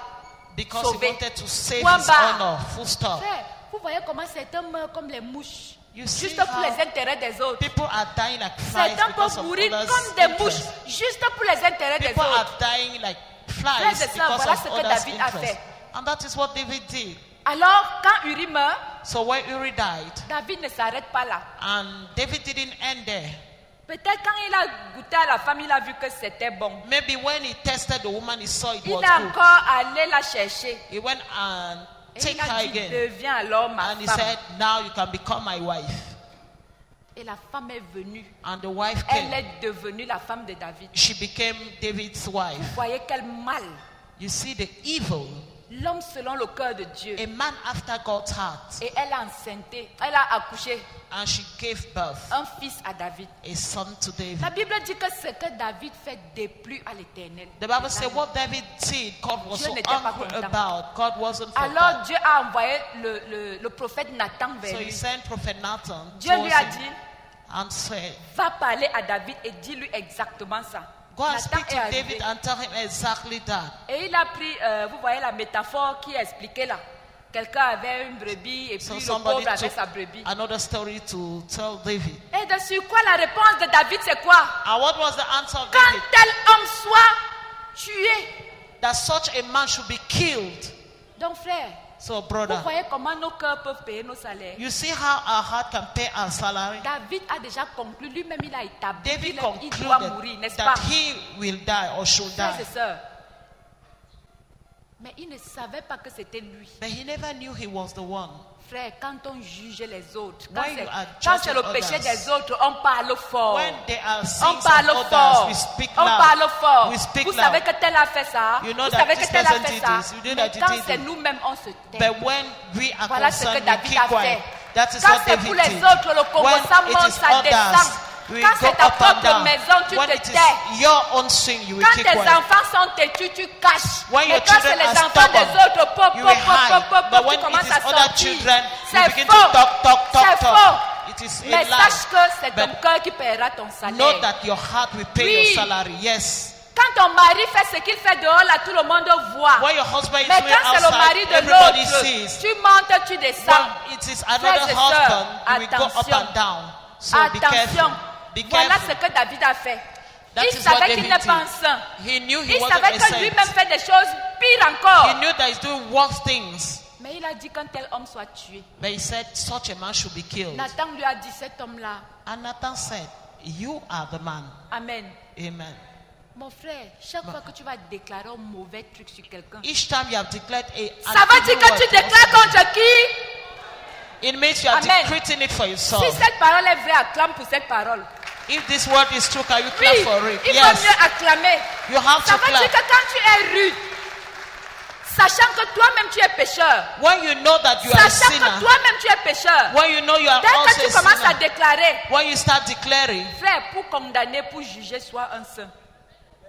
because sauvé. he wanted to save Point his barre. honor. Full stop. Frère, vous voyez comment certains meurent comme les mouches. You see Juste pour how les intérêts des autres. people are dying like flies Certains because peuvent of mourir others' comme des mouches. interests. Juste pour les intérêts des People are autres. dying like Frères flies et sœurs, because voilà of ce que others' David a interests. fait. And that is what David did. Alors, quand Uri meurt, So when Uri died, David ne s'arrête pas là. and David didn't end there. Peut-être quand il a goûté à la femme, il a vu que c'était bon. Maybe when he tested the woman, he saw it Il was est good. encore allé la chercher. He went and Et take il a her dit, again. deviens alors ma And he femme. said, now you can become my wife. Et la femme est venue. And the wife Elle came. est devenue la femme de David. She became David's wife. Vous voyez quel mal. You see the evil. L'homme selon le cœur de Dieu. A man after God's heart. Et elle a enceinté. Elle a accouché And she gave birth un fils à David. a son to David. La Bible dit que ce que David fait déplut à l'Éternel. The Bible says what David did, God was Dieu so n'était pas angry content. about. God wasn't for Alors that. Dieu a envoyé le prophète Nathan vers So he lui. sent Prophet Nathan Dieu towards lui a him dit, and said, va parler à David et dis-lui exactement ça. go and Nathan speak to est arrivé. David and tell him exactly that. Et il a pris, vous voyez la métaphore qui est expliquée là. Quelqu'un avait une brebis et So puis le somebody pauvre avait took sa brebis. another story to tell David. Et de sur quoi la réponse de David c'est quoi? And what was the answer of Quand David? tel homme soit tué. That such a man should be killed. Donc frère, So vous brother, voyez comment nos cœurs peuvent payer nos salaires. you see how our heart can pay our salary? David a déjà conclu, lui-même il a établi David qu'il doit mourir, concluded n'est-ce pas? that he will die or should Frères die. et sœurs. Mais il ne savait pas que c'était lui. But he never knew he was the one. Frère, quand on juge les autres, When you are quand c'est le judging péché others, des autres, on parle fort. When there are On sins parle of others, fort. we speak On parle loud. fort. We speak Vous loud. savez que tel a fait ça. You know Vous that savez this que tel a person fait did ça. this. You know Mais that he quand did c'est it. nous-mêmes, on se tait. But when we are Voilà ce que concerned, we David keep a quiet. fait. That is Quand what c'est pour David les did. autres, le Congo, When ça it monte, is ça descend. others, we Quand go c'est ta up and propre down. maison, tu When te it is tais. your own sin, you will Quand keep tes quiet. enfants sont têtus, tu caches. When Mais your quand c'est children les are enfants des stubborn, autres, pop, you pop, will hide. pop, But tu when it commences is à other sortir. children, you C'est begin faux. to talk. C'est faux. It is Mais a lie. sache que c'est ton But cœur qui paiera ton know salaire. that your heart will pay Oui. your salary. Yes. Quand ton mari fait ce qu'il fait dehors, là, tout le monde voit. When your husband is Mais doing quand c'est le mari outside, de everybody l'autre, sees. tu montes, tu descends. When it is another Frères et husband, sœurs, you will go up attention. and down. So be Attention. careful. Be Voilà careful. ce que David a fait. That Il is what savait qu'il David n'est did. pas un saint. He knew he Il wasn't savait a que saint. lui-même fait des choses pires He encore. knew that he's doing worse things. Mais il a dit quand tel homme soit tué. But he said such a man should be killed. Nathan lui a dit cet homme-là. And Nathan said, you are the man. Amen. Amen. Mon frère, chaque fois que tu vas déclarer un mauvais truc sur quelqu'un, Each time you have declared a ça veut dire que tu déclares contre qui? it means you are Amen. decreting it for yourself. Si cette parole est vraie, acclame pour cette parole. If this word is true, can you Oui, clap for it? il Yes. faut mieux acclamer. You have Ça to veut dire clap. que quand tu es rude, sachant que toi-même tu es pécheur, When you know that you are a sachant que sinner, toi-même tu es pécheur, when you know you are dès que also tu a commences à sinner, déclarer, when you start declaring, frère, pour condamner, pour juger, sois un saint.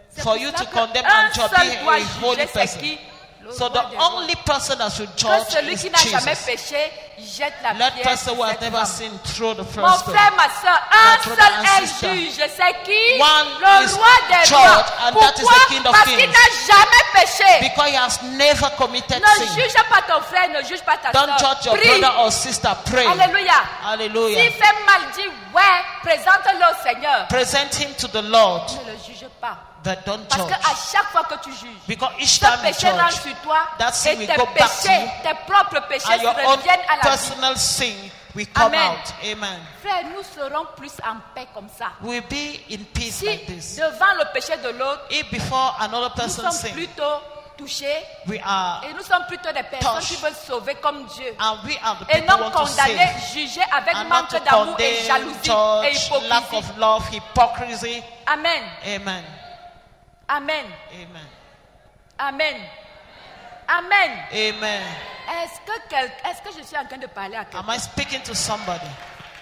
C'est for pour you cela to que condemn un and judge, seul be doit a holy juger, c'est person. qui? Le So roi the des rois. only person that should Que judge celui is qui n'a jamais Jesus. péché jette la Let pierre person sur who has cette never femme. sinned throw the Mon first stone. frère, ma soeur, un My brother seul and est sister. juge. C'est qui? One Le is roi des judge, rois. and that is Pourquoi? the King of Parce qu'il kings. n'a jamais péché. Because he has never committed Ne sin. juge pas ton frère, ne juge pas ta Don't soeur. judge your Prie. brother or sister. Pray. Alléluia. Hallelujah. S'il fait mal, dis ouais, présente-le au Seigneur. Present him to the Lord, Ne le juge pas. but don't Parce judge. qu'à chaque fois que tu juges, Because each ce time you péché rentre judge, sur toi that sin et will tes go back to péchés, you, tes propres péchés and your own reviennent à la vie. personal sin will come Amen. out. Amen. Frère, nous serons plus en paix comme ça. We'll be in peace Si like this. devant le péché de l'autre, If before another nous person sommes sin, plutôt touchés we are, et nous sommes plutôt des personnes touched. qui veulent sauver comme Dieu. and we are the Et people non who want to condamner, save, juger avec and not manque to d'amour et condemn, jalousie et judge, lack hypocrisie. of love, hypocrisy. Amen. Amen. Amen. Amen. Amen. Amen. Amen. Est-ce que je suis en train de parler à quelqu'un? Am I speaking to somebody?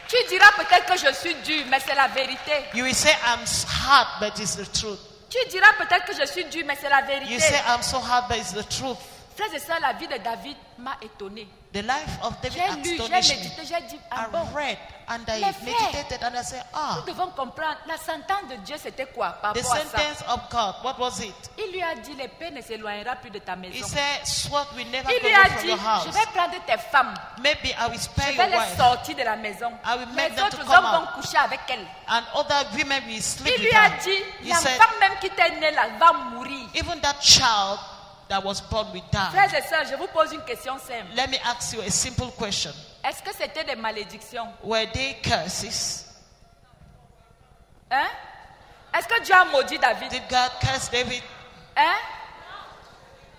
Tu diras peut-être que je suis dur, mais c'est la vérité. You will say, I'm hard, but it's the truth. Tu diras peut-être que je suis dur, mais c'est la You vérité. say, I'm so hard, but it's the truth. Frères et sœurs, la vie de David m'a étonné. The life of David J'ai lu, j'ai astonished me. médité, j'ai dit, ah I bon, read and I Les frères, meditated and I said, nous devons comprendre, la sentence de Dieu c'était quoi par the rapport à ça? sentence of God, what was it? Il lui a dit, l'épée ne s'éloignera plus de ta He maison. said, sword will never Il go lui a away from dit, your je house. vais prendre tes femmes, Maybe I will spare je your vais les wife, sortir de la maison. I will make Les them to autres come hommes out. vont coucher avec elle. and other women will sleep Il with lui a her. dit, He said, l'enfant même qui t'est né là va mourir. even that child that was born will die. Frères et sœurs, je vous pose une question simple. Let me ask you a simple question. Est-ce que c'était des malédictions? Were they curses? Hein? Est-ce que Dieu a maudit David? Did God curse David? Hein?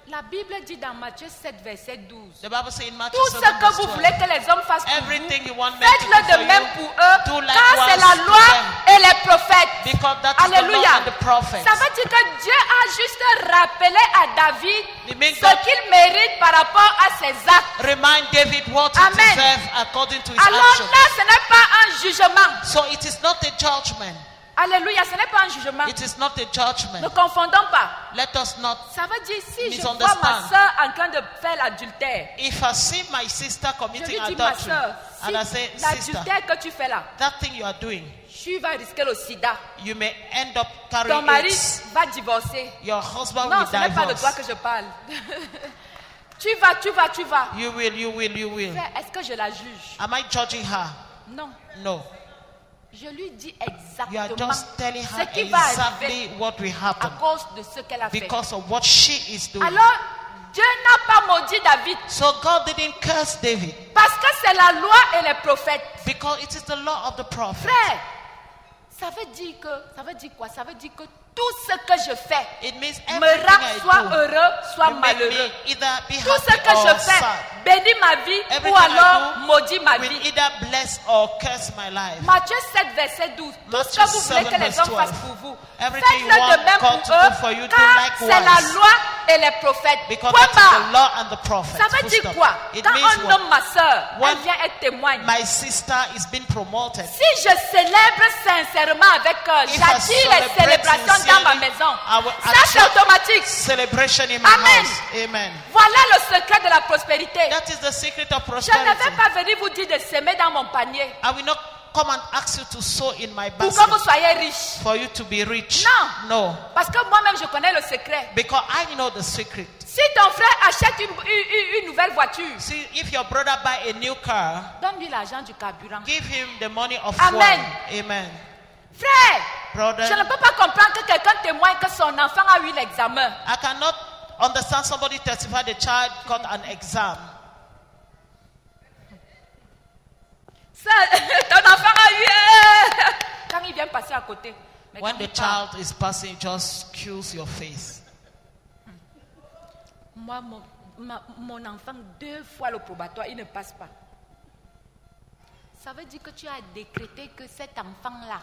La Bible dit dans Matthieu 7, verset 12. The Bible says in Matthew Tout ce 7, que verse vous 12, voulez que les hommes fassent pour vous, everything you want men to do faites-le for de même you, pour eux, do car c'est la likewise loi to them. et les prophètes. Because that is the law Alléluia. and the prophets. Ça veut dire que Dieu a juste rappelé à David It means ce God- qu'il mérite par rapport à ses actes. Remind David what he Amen. deserves according to his Alors action. là, ce n'est pas un jugement. So it is not a judgment. Alléluia, ce n'est pas un jugement. It is not a judgment. Ne confondons pas. Let us not. Ça veut dire si je vois Misunderstand. ma soeur en train de faire l'adultère, If I see my sister je committing lui dis ma adultery, soeur, and I say, si sister, l'adultère que tu fais là, that thing you are doing, tu vas risquer le sida. you may end up Ton carrying mari it. va divorcer. Your husband Non, will ce n'est pas de toi divorce. que je parle. tu vas. You will. Frère, est-ce que je la juge? Am I judging her? Non. No. Je lui dis You are exactement just telling ce her qui va arriver exactly what will à happen cause de ce qu'elle a fait. because of what she is doing. Alors, Dieu n'a pas maudit David So God didn't curse David parce que c'est la loi et les prophètes. because it is the law of the prophet. Frère, ça veut dire quoi? Ça veut dire que tout ce que je fais It means me everything rend soit I do, heureux, soit you make malheureux. me either be Tout ce happy que or je fais sad. bénit ma vie ou Everything I alors do maudit ma will vie. either bless or curse my life. Matthieu 7, verset 12. Tout ce Matthieu que vous voulez 7, que les verse hommes 12. fassent pour vous, Everything you faites-le de want même God pour to do for eux, you, do car likewise. c'est la loi et les prophètes. Because Point that is barre. the law and the prophet. Ça veut Full dire stop. quoi? It Quand means un what? homme, ma soeur, When elle vient, elle témoigne. My sister is being promoted. Si je célèbre sincèrement avec eux, If I j'attire les celebrate célébrations dans ma sincerely, maison. I will Ça, c'est attract automatique. celebration in my Amen. house. Amen. Voilà le secret de la prospérité. That is the secret of Je ne vais prosperity. pas venir vous dire de s'aimer dans mon panier I will not come and ask you to sow in my pour que basket vous soyez riche. for you to be rich. Non. No. Parce que moi-même, je connais le secret. Because I know the secret. Si ton frère achète une nouvelle voiture, See, if your brother buy a new car, donne-lui l'argent du carburant. give him the money of Amen. fuel. Amen. Frère, Brother, je ne peux pas comprendre que quelqu'un témoigne que son enfant a eu l'examen. I cannot understand somebody testify the child got an exam. Ça, ton enfant a eu... Quand il vient passer à côté. Mais When quand the il parle, child is passing, just kills your face. moi, mon enfant, 2 fois le probatoire, il ne passe pas. Ça veut dire que tu as décrété que cet enfant-là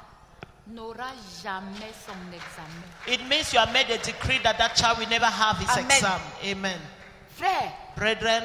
n'aura jamais son examen. It means you have made a decree that that child will never have his Amen. exam. Amen. Frère, Brethren,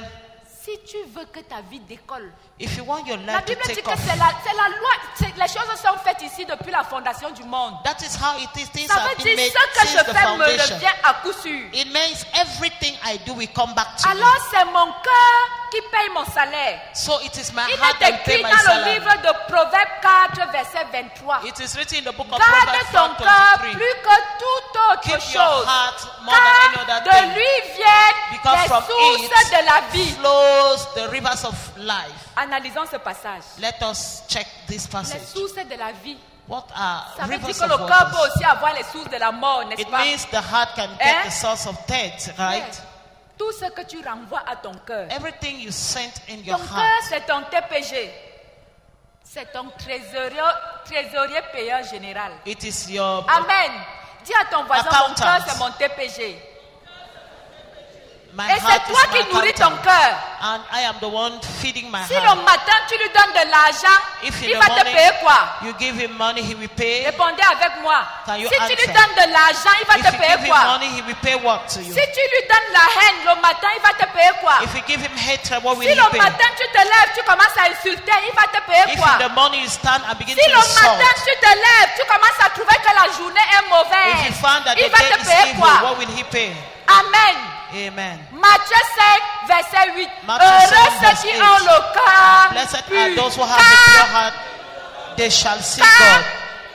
si tu veux que ta vie décolle, if you want your la life to Bible dit take que off, c'est la loi. Les choses sont faites ici depuis la fondation du monde. that is how it is. Things Ça have veut been dire made ce que since je the fais me foundation. revient à coup sûr. It means everything I do will come back to Alors c'est mon cœur qui paye mon salaire. me. So it is my Il heart est that pay écrit my dans le salary. livre de Proverbes 4, verset 23. It is written in the book of Garde Proverbs ton cœur 4:23. plus que toute autre Keep your chose. heart more than any Car other de thing. lui viennent Because les from sources it de la vie. flows the rivers of life. Analysons ce passage. Let us check this Les passage. sources de la vie. What are Ça veut dire rivers que of le cœur peut waters? aussi avoir les sources de la mort, n'est-ce It pas? means the heart can get Hein? the source of death, right? Tout ce que tu renvoies à ton cœur. Everything you sent in your Ton cœur, heart. c'est ton TPG. C'est ton trésorier payeur général. It is your Amen. Dis à ton voisin, mon Accountant. cœur, c'est mon TPG. my Et heart c'est toi is qui my nourris ton accountant. cœur. And I am the one feeding my Si le heart. matin tu lui donnes de l'argent, If in il the va te morning payer quoi? you give him money, he will pay. Répondez avec moi. Can you Si tu lui answer? donnes de l'argent, il va If te you payer give him quoi? money, he will pay what to you? Si tu lui donnes la haine le matin, il va te payer quoi? If you give him hatred, what will Si he le pay? matin tu te lèves, tu commences à insulter, il va te payer If quoi? in the morning you stand and begin Si to le matin insult, tu te lèves, tu commences à trouver que la journée est if mauvaise, you find that il the va day te is payer evil, quoi? what will he pay? Amen. Amen. Matthieu 5, verset 8. Matthieu Heureux 5, ceux qui verset ont 8. le cœur Blessed pur. are those who have a pure heart. They shall see God.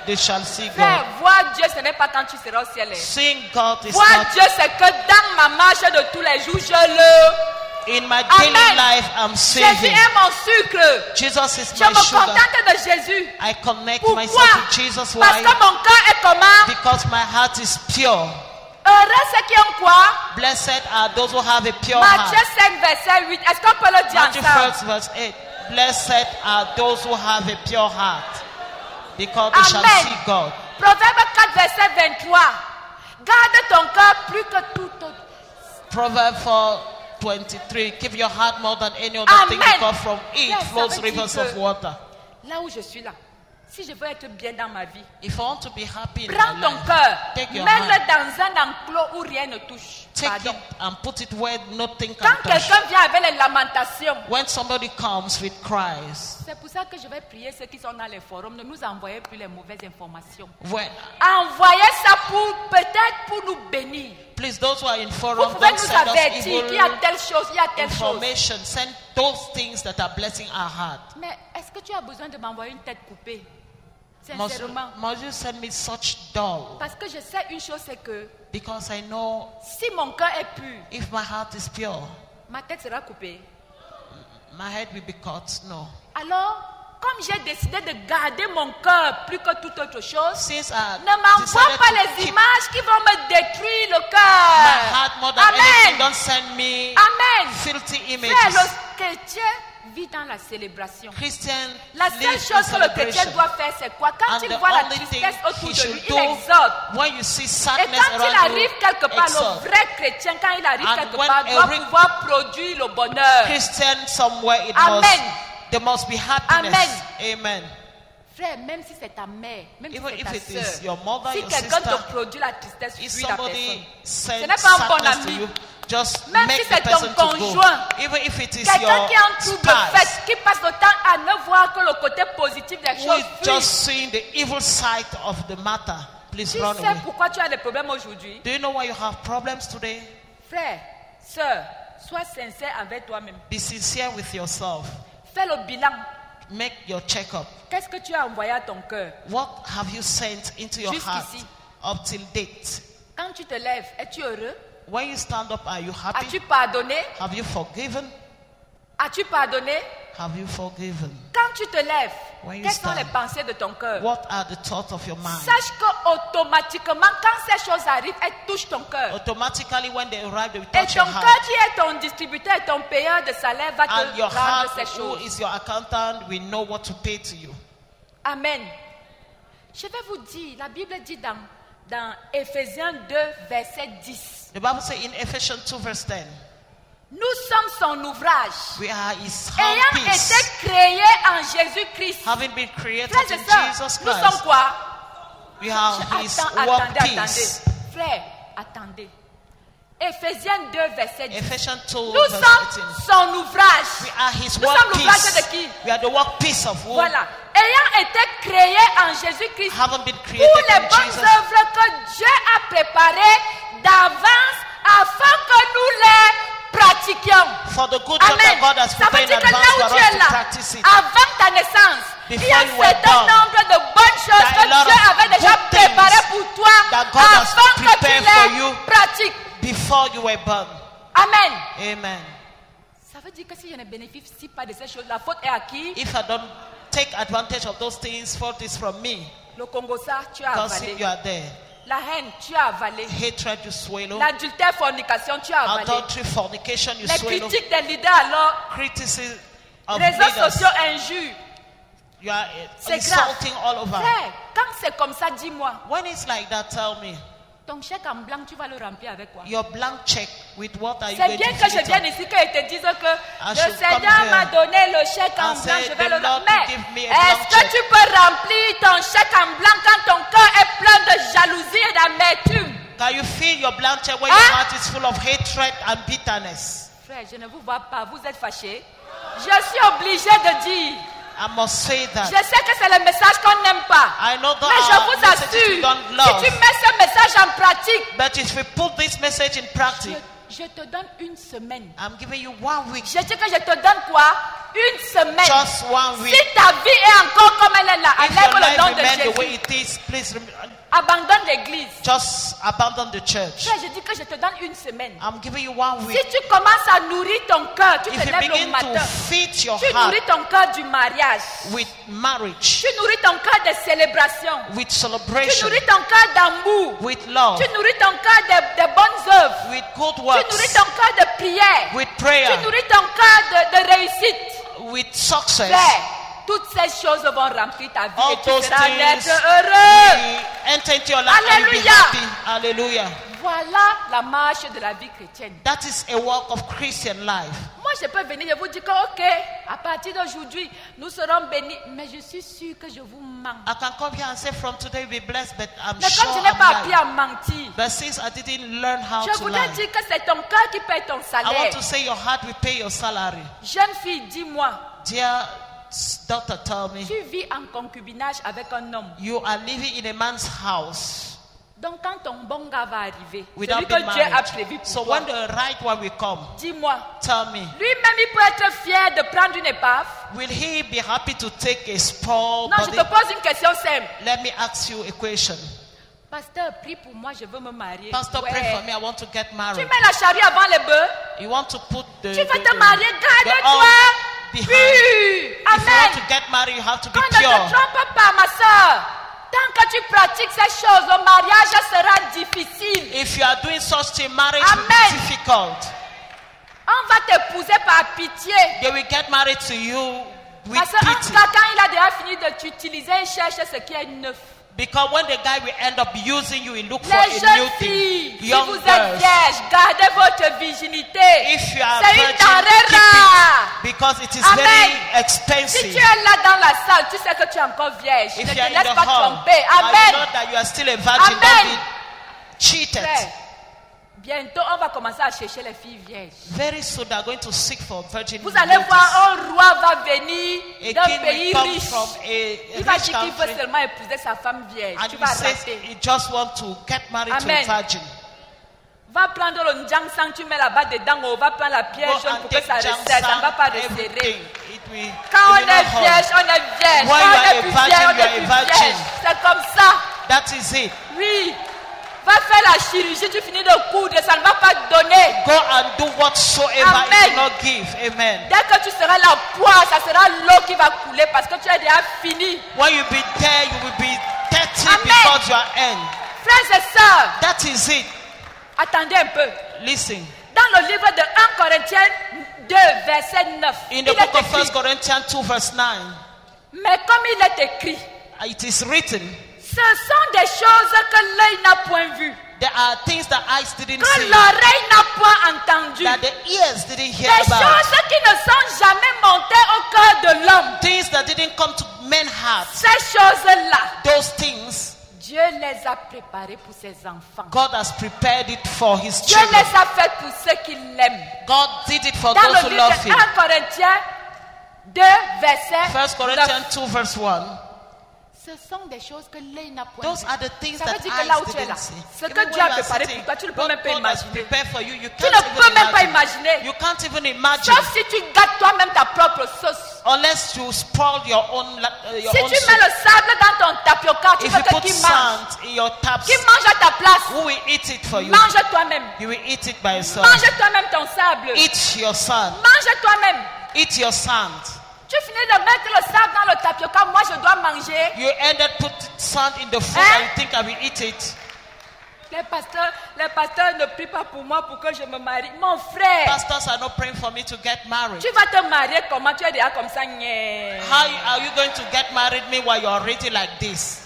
They shall see Frère, God. voir Dieu, ce n'est pas quand tu seras au ciel. Seeing God is Voir not Dieu, c'est que dans ma marche de tous les jours, je le... in my daily Amen. life. I'm Jésus saving. est mon sucre. Jesus is Je my me sugar. contente de Jésus. I connect Pourquoi? myself to Jesus. Parce Why? que mon cœur est comment? Because my heart is pure. Heureux ceux qui ont quoi? Blessed are those who have a pure Matthieu heart. 5, verset 8. Est-ce qu'on peut le dire Matthew ensemble? 1 verse 8. Blessed are those who have a pure heart, because they shall Amen. see God. Proverbe 4, verset 23. Garde ton cœur plus que tout autre. Proverbs 4:23. Keep your heart more than any other thing, Amen. because from it Yes, ça flows veut dire rivers que- of water. Là où je suis là, si je veux être bien dans ma vie, If I want to be happy in prends my ton life, cœur, take your mets-le hand, dans un enclos où rien ne touche. take Pardon. it and put it where nothing Quand can touch. quelqu'un vient avec les lamentations, When somebody comes with cries, c'est pour ça que je vais prier ceux qui sont dans les forums, ne nous envoyez plus les mauvaises informations. when, Envoyez ça peut-être pour nous bénir. please, those who are in Vous forum, pouvez don't nous send us avertir qu'il y a evil telle chose, il y a telle chose. information. Send those things that are blessing our heart. Mais est-ce que tu as besoin de m'envoyer une tête coupée? Must, Sincèrement. must you send me such dull? Parce que je sais une chose, c'est que Because I know si mon cœur est pur, if my heart is pure, ma tête sera coupée. my head will be cut. No. Alors, comme j'ai décidé de garder mon cœur plus que toute autre chose, Since I ne m'envoie decided pas to les keep images qui vont me détruire le my cœur. heart more than anything, Amen. don't send me Amen. filthy Frère, images. le chrétien vit dans la célébration. Christian La seule live in chose que le chrétien celebration. doit faire, c'est quoi? Quand And il the voit la only thing tristesse autour he de lui, should il do exhorte. when you see Et sadness quand il around arrive you, quelque part, le exhort. vrai chrétien, quand il arrive And quelque when part, a doit real pouvoir produire le bonheur. Christian somewhere, Amen. there must be happiness. Amen. Frère, même si c'est ta mère, même si Even c'est if ta it is sœur, your mother, si your quelqu'un sister, te produit la tristesse, if fuis la personne. somebody Ce sends n'est pas un bon sadness to ami. you, just Même make si the c'est ton person to go. conjoint. Even if it is Quelqu'un your qui est en trouble spouse, fait, qui passe le temps à ne voir que le côté positif des who choses, is fuis. just seeing the evil side of the matter, please Tu run sais away. pourquoi tu as des problèmes aujourd'hui? Do you know why you have problems today? Frère, sœur, sois sincère avec toi-même. Be sincere with yourself. Fais le bilan. Make your checkup. Qu'est-ce que tu as envoyé à ton cœur? What have you sent into your heart Jusqu'ici. up till date? Quand tu te lèves, es-tu heureux? When you stand up, are you happy? As-tu pardonné? Have you forgiven? As-tu pardonné? Have you forgiven? Quand tu te lèves, When you quelles sont stand, les pensées de ton cœur? What are the thoughts of your mind? Sache qu'automatiquement, quand ces choses arrivent, elles touchent ton cœur. Automatically, when they arrive, they will Et touch ton your cœur heart. qui est ton distributeur et ton payeur de salaire va And te your rendre heart, ces who choses. is your accountant, will know what to pay to you. Amen. Je vais vous dire, la Bible dit dans Éphésiens 2, verset 10. The Bible says in Ephesians 2 verse 10, Nous sommes son ouvrage, we are his ayant été handpiece, créés en Jésus-Christ. having been created Frères et in sœurs, Jesus nous sommes Christ. quoi? We are his Attendez. workpiece. Frère, attendez. Éphésiens 2, verset 10. Ephesians 2 Nous verse sommes 18. son ouvrage. We are his Nous sommes l'ouvrage workpiece. de qui? We are the workpiece of who? Voilà. Ayant été créés en Jésus-Christ Haven't been pour created les in bonnes Jesus œuvres que Dieu a préparées d'avance afin que nous les pratiquions. for the good work that Amen. God has Ça veut prepared in dire que advance là où for tu us es to là, practice it. avant ta naissance, il y a Before un you were certain born, nombre de bonnes choses there are a que lot Dieu of avait déjà good things préparées pour toi that God has afin que tu prepared for you. les pratiques. Before you were born. Amen. Amen. Ça veut dire que si je ne bénéficie pas de ces choses, la faute est à qui? If I don't take advantage of those things, fault is from me. Le Congo, ça, tu as Gossip, avalé. you are there. La haine, tu as avalé. Hatred, you swallow. L'adultère, fornication, tu as avalé. Adultery, fornication, you Les swallow. critiques des leaders, alors, Criticism of réseaux leaders, sociaux, injures. you are C'est grave. insulting all over. Frère, quand c'est comme ça, dis-moi, When it's like that, tell me, ton chèque en blanc, tu vas le remplir avec quoi? your blank check, with what are you C'est going bien to que je fill it vienne up? ici et te dise que I le should come Seigneur here m'a donné le chèque en and blanc, say, je vais "The le Lord remplir. will give me a Est-ce blank que check." tu peux remplir ton chèque en blanc quand ton cœur est plein de jalousie et d'amertume? Can you fill your blank check when Hein? your heart is full of hatred and bitterness? Frère, je ne vous vois pas, vous êtes fâchés. Je suis obligée de dire, I must say that. je sais que c'est le message qu'on n'aime pas. I know that Mais je our vous messages we assure, don't love. si tu mets ce message en pratique, But if we put this message in practice, je te donne une semaine. I'm giving you 1 week. Je dis que je te donne quoi? Une semaine. Just 1 week. Si ta vie est encore comme elle est là, If enlève your le life nom de remains the Jésus. way it is, please Abandonne l'église. just abandon the church. Frère, je dis que je te donne une semaine. I'm giving you 1 Si week. tu commences à nourrir ton cœur, tu If te you lèves le begin to matin. feed your Tu heart nourris ton cœur du mariage. with marriage, Tu nourris ton cœur de célébration. with Tu celebration, nourris ton cœur d'amour. with love, Tu nourris ton cœur de bonnes œuvres. with good Tu nourris works, ton cœur de prière. with Tu prayer, nourris ton cœur de réussite. with success. Frère, toutes ces choses vont remplir ta vie All et tu those seras things d'être heureux. will enter into your life and you'll be Alléluia. happy. Hallelujah. Voilà la marche de la vie chrétienne. That is a walk of Christian life. Moi, je peux venir et vous dire que, ok, à partir d'aujourd'hui, nous serons bénis. Mais je suis sûre que je vous mens. I can come here and say from today we'll be blessed, but I'm Mais sure comme je n'ai I'm pas appris lying. à mentir, But since I didn't learn how je to voudrais lie, dire que c'est ton cœur qui paye ton I salaire. want to say your heart will pay your salary. Jeune fille, dis-moi, Dear daughter, tell me, tu vis en concubinage avec un homme. you are living in a man's house Donc quand ton bon gars va arriver, without celui being que Dieu a married. prévu pour So toi, when the right one will come, dis-moi, tell me, lui-même il peut être fier de prendre une épave. will he be happy to take a small Non, je body? te pose une question simple. Let me ask you a question. Pasteur, prie pour moi, je veux me marier. Pastor, Ouais. pray for me. I want to get Tu married. mets la charrue avant les bœufs. You want to put the, Tu veux te marier, the garde-toi oil behind. pur. If you Amen. want to get married, you have to be Quand ne te pure. trompe pas, ma soeur. Tant que tu pratiques ces choses, le mariage sera difficile. If you are doing such thing, marriage will Amen. be difficult. On va t'épouser par pitié. They will get married to you with Parce qu'un pity. gars, quand il a déjà fini de t'utiliser, il cherche ce qui est neuf. Because when the guy will end up using you, he look for Les a new jeunes filles, thing. si Young vous êtes girls, vierges, gardez votre virginité. if you are C'est une virgin, denrée keep rare. it because it is Amen. very Si expensive. tu es là dans la salle, tu sais que tu es encore vierge. Ne If te you are in laisse the pas hall, tromper. and you Amen. know that you are still a virgin, Amen. don't be cheated. Frère, bientôt, on va commencer à chercher les filles vierges. Very soon they are going to seek for virgin Vous allez ladies. voir, un roi va venir A d'un king pays will come riche. from a Il va rich dire qu'il veut country seulement épouser sa femme vierge. and Tu he vas says rater. he just want to get married Amen. to a virgin. Va prendre le njangsang, tu mets là-bas dedans, on va prendre la pierre Go jaune and pour que take ça resserre, ça ne ginseng, va pas everything. resserrer. It will, Quand on it will est not hurt. vierge, on est vierge. When Quand you on are est a plus virgin, vierge, on you are est a plus virgin. vierge. C'est comme ça. That is it. Oui. Va faire la chirurgie, tu finis de coudre, ça ne va pas te donner. Go and do whatsoever Amen. it will not give. Amen. Dès que tu seras la poire, ça sera l'eau qui va couler parce que tu as déjà fini. When you be there, you will be dirty Amen. because you are end. Frères et sœurs, That is it. attendez un peu. Listen. Dans le livre de 1 Corinthiens 2, verset 9, In il the est book of écrit, 1 Corinthians 2 verse 9, mais comme il est écrit, it is written, ce sont des choses que l'œil n'a point vues, there are things that eyes didn't que see, l'oreille n'a point entendues, that the ears didn't hear des about, choses qui ne sont jamais montées au cœur de l'homme. things that didn't come to men's hearts. Ces choses-là, Those things, Dieu les a préparées pour ses enfants. God has prepared it for His Dieu children. les a faites pour ceux qui l'aiment. God did it for Dans those le who livre love de Him. 1 Corinthiens 2, verset 1 9. Corinthians 2 verse 1. Ce sont des choses que l'œil n'a point Those vues. are the things Ça veut that dire que là où eyes tu es là, didn't see. ce que Even Dieu when a you are préparé sitting, pour toi, tu ne peux what même pas God has imaginer. prepared for you, you Tu can't ne even peux même pas imagine. imaginer. You can't even imagine. Sauf si tu gâtes toi-même ta propre sauce. Unless you spoil your own Si tu soup. mets le sable dans ton tapioca, tu If veux you que put qui mange? sand in your taps, Qui mange à ta place? who will eat it for you? Mange toi-même. You will eat it by yourself. Mange toi-même ton sable. Eat your sand. Mange toi-même. Eat your sand. Tu finis de mettre le sable dans le tapioca, moi je dois manger. You ended put sand in the food Hein? and you think I will eat it. Les pasteurs ne prient pas pour moi pour que je me marie. Mon frère, Pastors are not praying for me to get married. tu vas te marier comment? Tu es déjà comme ça. Nyeh. How are you going to get married meanwhile you're already like this?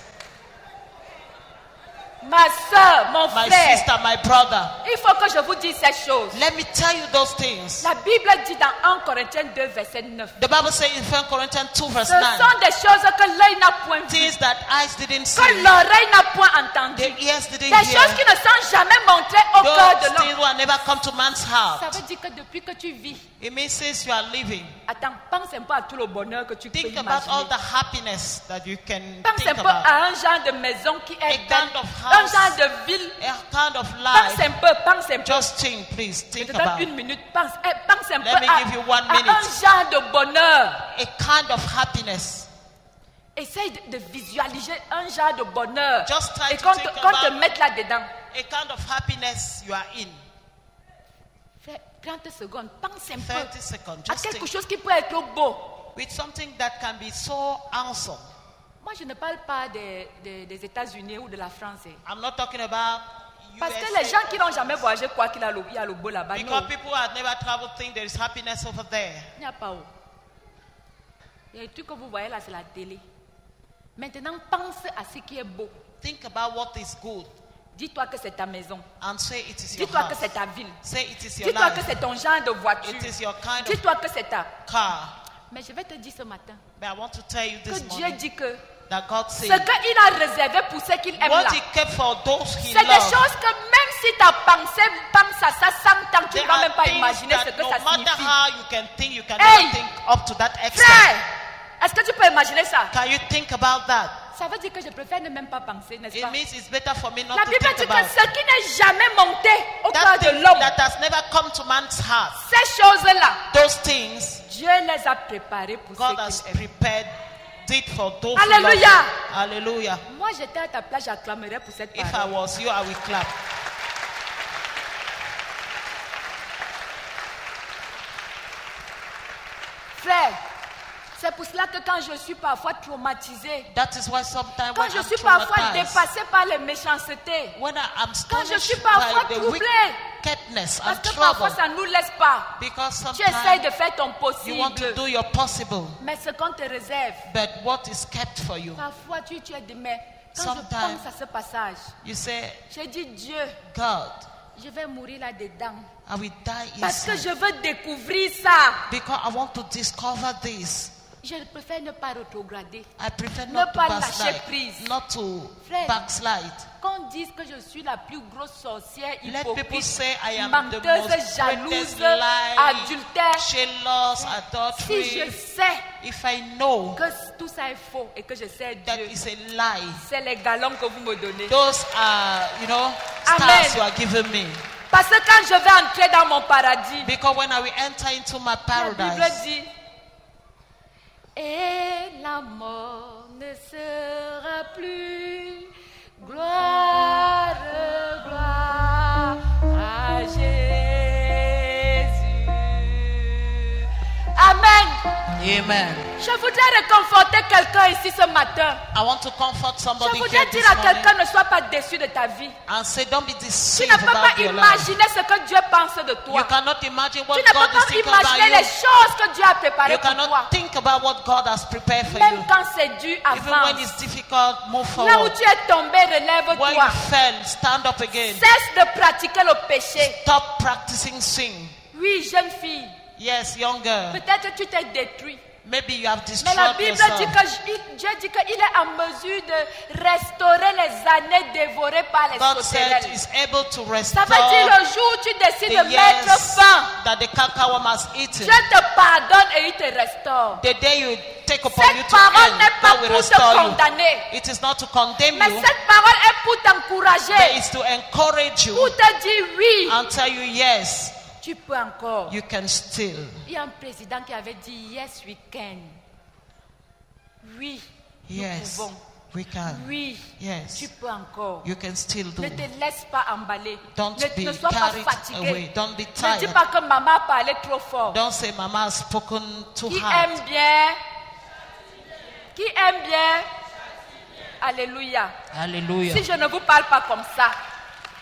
Ma soeur, mon My frère, sister, my brother. il faut que je vous dise ces choses. Let me tell you those things. La Bible dit dans 1 Corinthiens 2, verset 9. The Bible says in 1 Corinthians 2 verse Ce 9, sont des choses que l'œil n'a point vues, things that eyes didn't see, que l'oreille n'a point entendues. the ears didn't Des choses qui hear, ne sont jamais montrées au cœur de those things l'homme. will never come to man's Ça heart. veut dire que depuis que tu vis, It means since you are living, attends, pense un peu à tout le bonheur que tu peux think about all imaginer. the happiness that you can Pense think un peu about. à un genre de maison qui A est kind belle. of Un house, genre de ville. a kind of Pense life. un peu, pense un peu. Just think, please, Je think te donne about une minute, pense un peu Let me give you 1 à minute. un genre de bonheur. a kind of happiness. Essaye de visualiser un genre de bonheur. Just try Et to qu'on think te about- mette là-dedans. A kind of happiness you are in. Fais 30 secondes, pense un peu 30 seconds. à Just quelque think. chose qui peut être beau. With something that can be so awesome. Moi, je ne parle pas des États-Unis ou de la France. I'm not talking about Parce que USA. les gens qui n'ont jamais voyagé croient qu'il y a le beau là-bas. Because Non, people who have never traveled think there is happiness over there. il n'y a pas où. Les trucs que vous voyez là, c'est la télé. Maintenant, pense à ce qui est beau. Think about what is good Dis-toi que c'est ta maison. and say it is your Dis-toi que house. c'est ta ville. Say it is your Dis-toi que life. c'est ton genre de voiture. It is your kind of Dis-toi que c'est ta. car. Mais je vais te dire ce matin But I want to tell you que this Dieu morning dit que that God ce said qu'il a réservé pour ceux qu'il aime là, what He kept for those He c'est des loved. choses que même si tu as pensé, pense à ça 100 ans, tu ne There vas are même pas things imaginer ce that que no ça matter signifie. how you can Hey! never think up to that extent. Frère, est-ce que tu peux imaginer ça? Can you think about that? Ça veut dire que je préfère ne même pas penser, n'est-ce It pas? means it's better for me not La to Bible think dit que about ce qui n'est jamais monté au that cœur de thing l'homme, that has never come to man's heart. ces choses-là, Those things Dieu les a préparées pour God has ceux qu'il aime. prepared it for those who Alléluia. love Him. Hallelujah. Moi, j'étais à ta place, j'acclamerais pour cette If I parole. was you, I will clap. Frère, c'est pour cela que quand je suis parfois traumatisée, That is why sometimes quand when je I'm suis parfois traumatized, dépassée par les méchancetés, when I'm quand je suis astonished parfois by the troublée, wickedness parce and que parfois trouble, ça ne nous laisse pas. because Tu essayes sometimes de faire ton you want to possible, do your possible, mais ce qu'on te réserve, but what is kept for you? parfois tu es dit, mais quand Sometimes- je pense à ce passage, You say, j'ai dit, Dieu, God, je vais mourir là-dedans. I will die Parce que inside je veux découvrir ça. because I want to discover this. Je préfère ne pas rétrograder. I prefer Ne not to pas lâcher backslide, prise. not to Frère. backslide. Qu'on dise que je suis la plus grosse sorcière, Let people hypocrite, say I am the menteuse, most jalouse, greatest lie, adultère. jealous, Si adultery. je sais If I know que tout ça est faux et que je sais that Dieu, is a lie, c'est les galons que vous me donnez. those are, stars Amen. you are giving me. Parce que quand je vais entrer dans mon paradis, Because when I will enter into my la Bible paradise, dit, et la mort ne sera plus. Gloire, gloire à Jésus. Amen. Amen. Je voudrais réconforter quelqu'un ici ce matin. I want to comfort Je somebody voudrais here dire this à morning quelqu'un, ne sois pas déçu de ta vie. and say, don't be Tu deceived ne peux pas about your life. imaginer ce que Dieu pense de You toi. cannot imagine what Tu ne God peux is pas thinking about imaginer les you. choses que Dieu a préparées You pour toi. cannot think about what God has prepared for Même you. quand c'est dur, Even when avance. it's difficult, move Là où forward. tu es tombé, When relève-toi. you fell, stand up again. Cesse de pratiquer le péché. Stop practicing sin. Oui, jeune fille, Yes, young girl. peut-être que tu t'es détruit. Maybe you have Mais la destroyed Bible yourself. dit que Dieu dit qu'il est en mesure de restaurer les années dévorées par les God said sauterelles. He's able to Ça restore veut dire le jour où tu décides de the mettre years fin, that the cankerworm has eaten. Dieu te pardonne et il te restaure. The day you take upon you Cette to parole end, n'est pas God will pour te restore you. condamner, It is not to condemn mais you, cette parole est pour but t'encourager, it's to encourage you pour te dire oui, and tell you, yes, tu peux encore. you can still. Il y a un président qui avait dit yes we can. Oui, nous Yes, pouvons. we can. Oui, Yes, tu peux encore. you can still do. Ne te laisse pas emballer. Don't Ne be sois pas carried fatigué. away. Don't be Ne dis tired. pas que maman a parlé trop fort. Don't say Mama has spoken too Qui hard. aime bien? Qui aime bien? Alléluia. Hallelujah. Si je ne vous parle pas comme ça,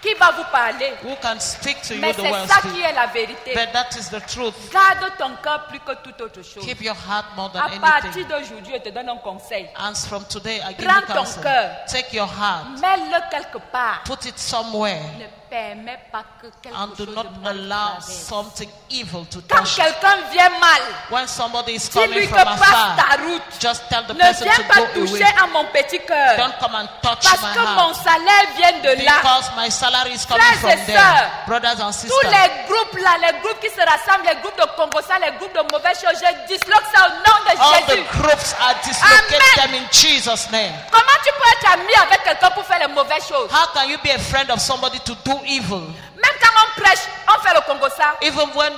qui va vous parler? Who can speak to you Mais the c'est words ça speak? qui est la vérité. But that is the truth. Garde ton cœur plus que toute autre chose. Keep your heart more than À partir anything. d'aujourd'hui, je te donne un conseil. And from today, I give Prends you ton counsel. cœur. Take your heart, Mets-le quelque part. put it somewhere, Ne permets pas que quelque and do chose not de mal allow traverse. something evil to Quand touch you. quelqu'un vient mal, When somebody is dis-lui coming que from passe afar, ta route. just tell the Ne person viens to pas go toucher away. à mon petit cœur. Don't come and touch Parce my que mon heart. salaire vient de là. Because my salary is coming Frères from et there. sœurs, Brothers and tous sisters. les groupes là, les groupes qui se rassemblent, les groupes de Congossa, les groupes de mauvaises choses, je disloque ça au nom de All Jésus. the groups are dislocated Amen. them in Jesus' name. Comment tu peux être ami avec quelqu'un pour faire les mauvaises choses? How can you be a friend of somebody to do evil? Même quand on prêche, on fait le Congossa. Even when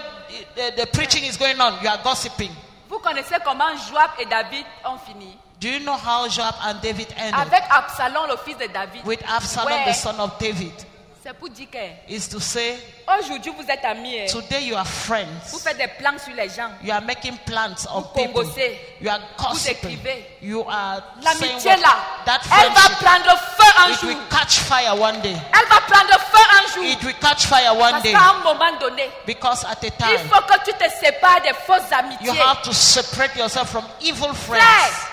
the preaching is going on, you are gossiping. Vous connaissez comment Joab et David ont fini? Do you know how Joab and David ended? Avec Absalom, le fils de David. With Absalom, Ouais. the son of David. C'est pour dire que Is to say, aujourd'hui vous êtes amis. today you are Vous friends. faites des plans sur les gens. You are making plans on Vous people. congossez. You are Vous gossiping. écrivez. You are saying L'amitié what, là, that elle va friendship, prendre feu un it jour. will catch fire one day. Elle va prendre feu un jour. It will catch fire one Parce day. qu'à un moment donné, Because at a il time, faut que tu te sépares des fausses you amitiés. have to separate yourself from evil Frère, friends.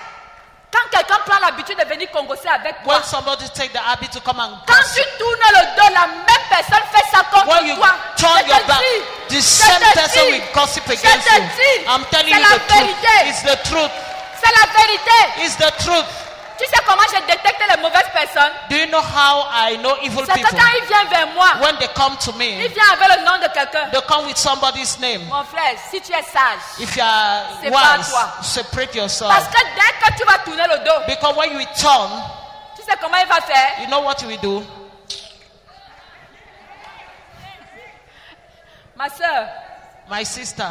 quand quelqu'un prend l'habitude de venir congosser avec toi, When somebody take the habit to come and quand tu gossip, tournes le dos, la même personne fait ça contre when you toi. turn Je your te back, dis, the je same te person dis, will gossip je against te you. dis, I'm telling c'est you la the truth. vérité. It's the truth. c'est la vérité. It's the truth. Tu sais comment je détecte les mauvaises personnes? Do you know how I know evil C'est que people? quand ils viennent vers moi, When they come to ils me, viennent avec le nom de quelqu'un. they come with somebody's name. Mon frère, si tu es sage, If you are C'est pas wise, toi. separate yourself. parce que dès que tu vas tourner le dos, Because when you turn, tu sais comment il va faire? you know what you will do? Ma soeur, My sister.